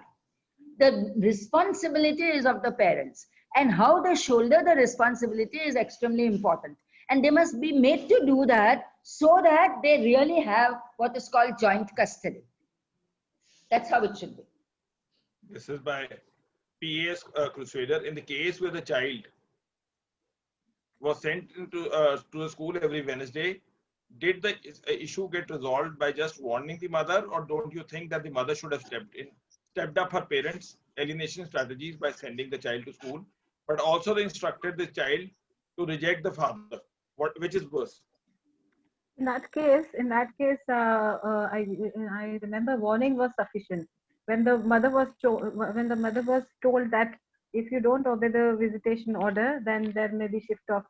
The responsibility is of the parents, and how they shoulder the responsibility is extremely important. And they must be made to do that so that they really have what is called joint custody. That's how it should be. This is by P.S. Crusader. In the case where the child was sent into to the school every Wednesday, did the issue get resolved by just warning the mother, or don't you think that the mother should have stepped up her parents' alienation strategies by sending the child to school, but also they instructed the child to reject the father? Which is worse? In that case, I remember warning was sufficient. When the mother was told that if you don't obey the visitation order, then there may be shift of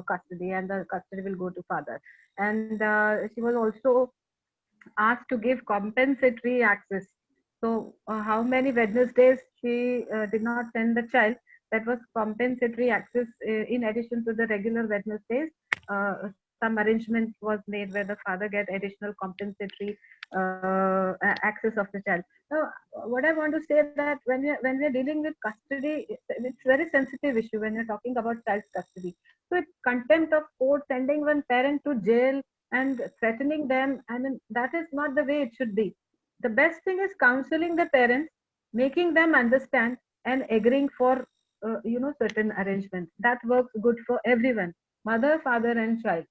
custody, and the custody will go to father. And she was also asked to give compensatory access. So how many Wednesdays she did not send the child? That was compensatory access in addition to the regular Wednesdays. Some arrangement was made where the father get additional compensatory access of the child. Now, what I want to say that when we are dealing with custody, it's very sensitive issue when you're talking about child custody. So it's contempt of court, sending one parent to jail and threatening them. I mean, that is not the way it should be. The best thing is counseling the parents, making them understand and agreeing for certain arrangements. That works good for everyone, mother, father, and child.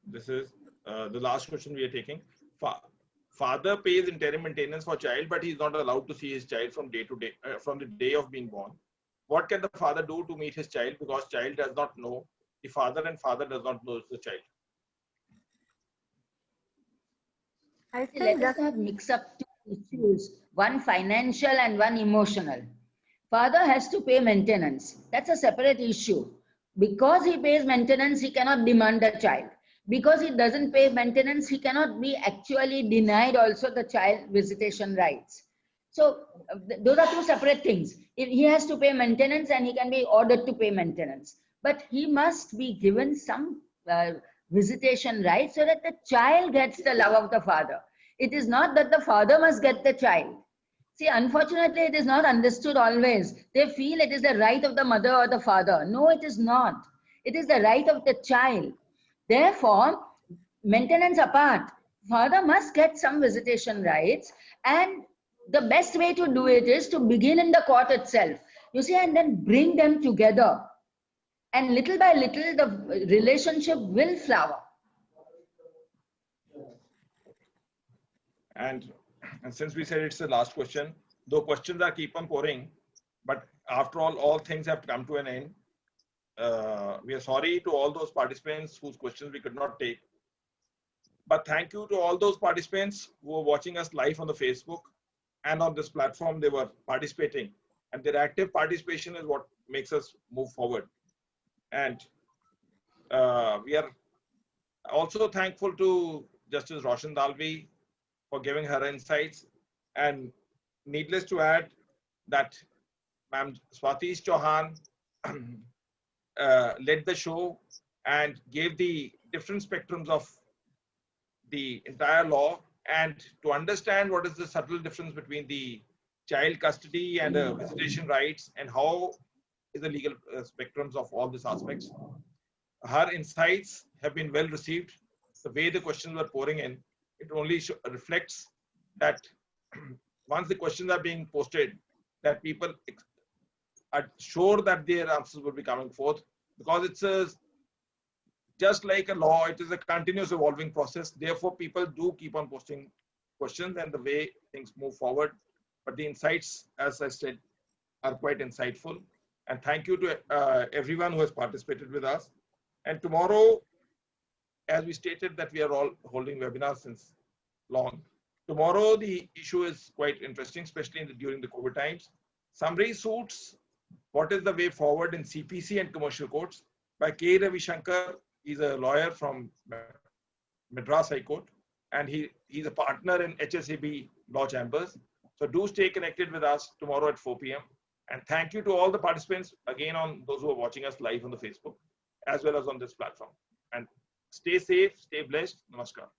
This is the last question we are taking. Father pays interim maintenance for child, but he is not allowed to see his child from day to day, from the day of being born. What can the father do to meet his child because child does not know the father and father does not know the child? I think let us not mix up 2 issues, one financial and one emotional. Father has to pay maintenance. That's a separate issue. Because he pays maintenance, he cannot demand a child. because he doesn't pay maintenance, he cannot be actually denied also the child visitation rights. So those are two separate things. If he has to pay maintenance and he can be ordered to pay maintenance, but he must be given some visitation rights so that the child gets the love of the father. It is not that the father must get the child. See, unfortunately, it is not understood always. They feel it is the right of the mother or the father. No, it is not. It is the right of the child. Therefore, maintenance apart, father must get some visitation rights, and the best way to do it is to begin in the court itself. You see, and then bring them together. And little by little, the relationship will flower. And since we said it's the last question, though questions are keep on pouring, but after all things have come to an end. We are sorry to all those participants whose questions we could not take. But thank you to all those participants who are watching us live on the Facebook and on this platform. They were participating, and their active participation is what makes us move forward. And we are also thankful to Justice Roshan Dalvi for giving her insights. And needless to add that Ma'am Swati Chauhan led the show and gave the different spectrums of the entire law, and to understand what is the subtle difference between the child custody and visitation rights and how is the legal spectrums of all these aspects. Her insights have been well received. The way the questions were pouring in, it only reflects that once the questions are being posted, that people are sure that their answers will be coming forth, because it's just like a law, it is a continuous evolving process. Therefore, people do keep on posting questions and the way things move forward. But the insights, as I said, are quite insightful. And thank you to everyone who has participated with us. And tomorrow, as we stated that we are all holding webinars since long. Tomorrow, the issue is quite interesting, especially during the COVID times. Summary suits, what is the way forward in CPC and commercial courts, by K. Ravi Shankar. He's a lawyer from Madras High Court, and he's a partner in HSAB Law Chambers. So do stay connected with us tomorrow at 4 p.m. And thank you to all the participants, again, on those who are watching us live on the Facebook, as well as on this platform. And stay safe, stay blessed. Namaskar.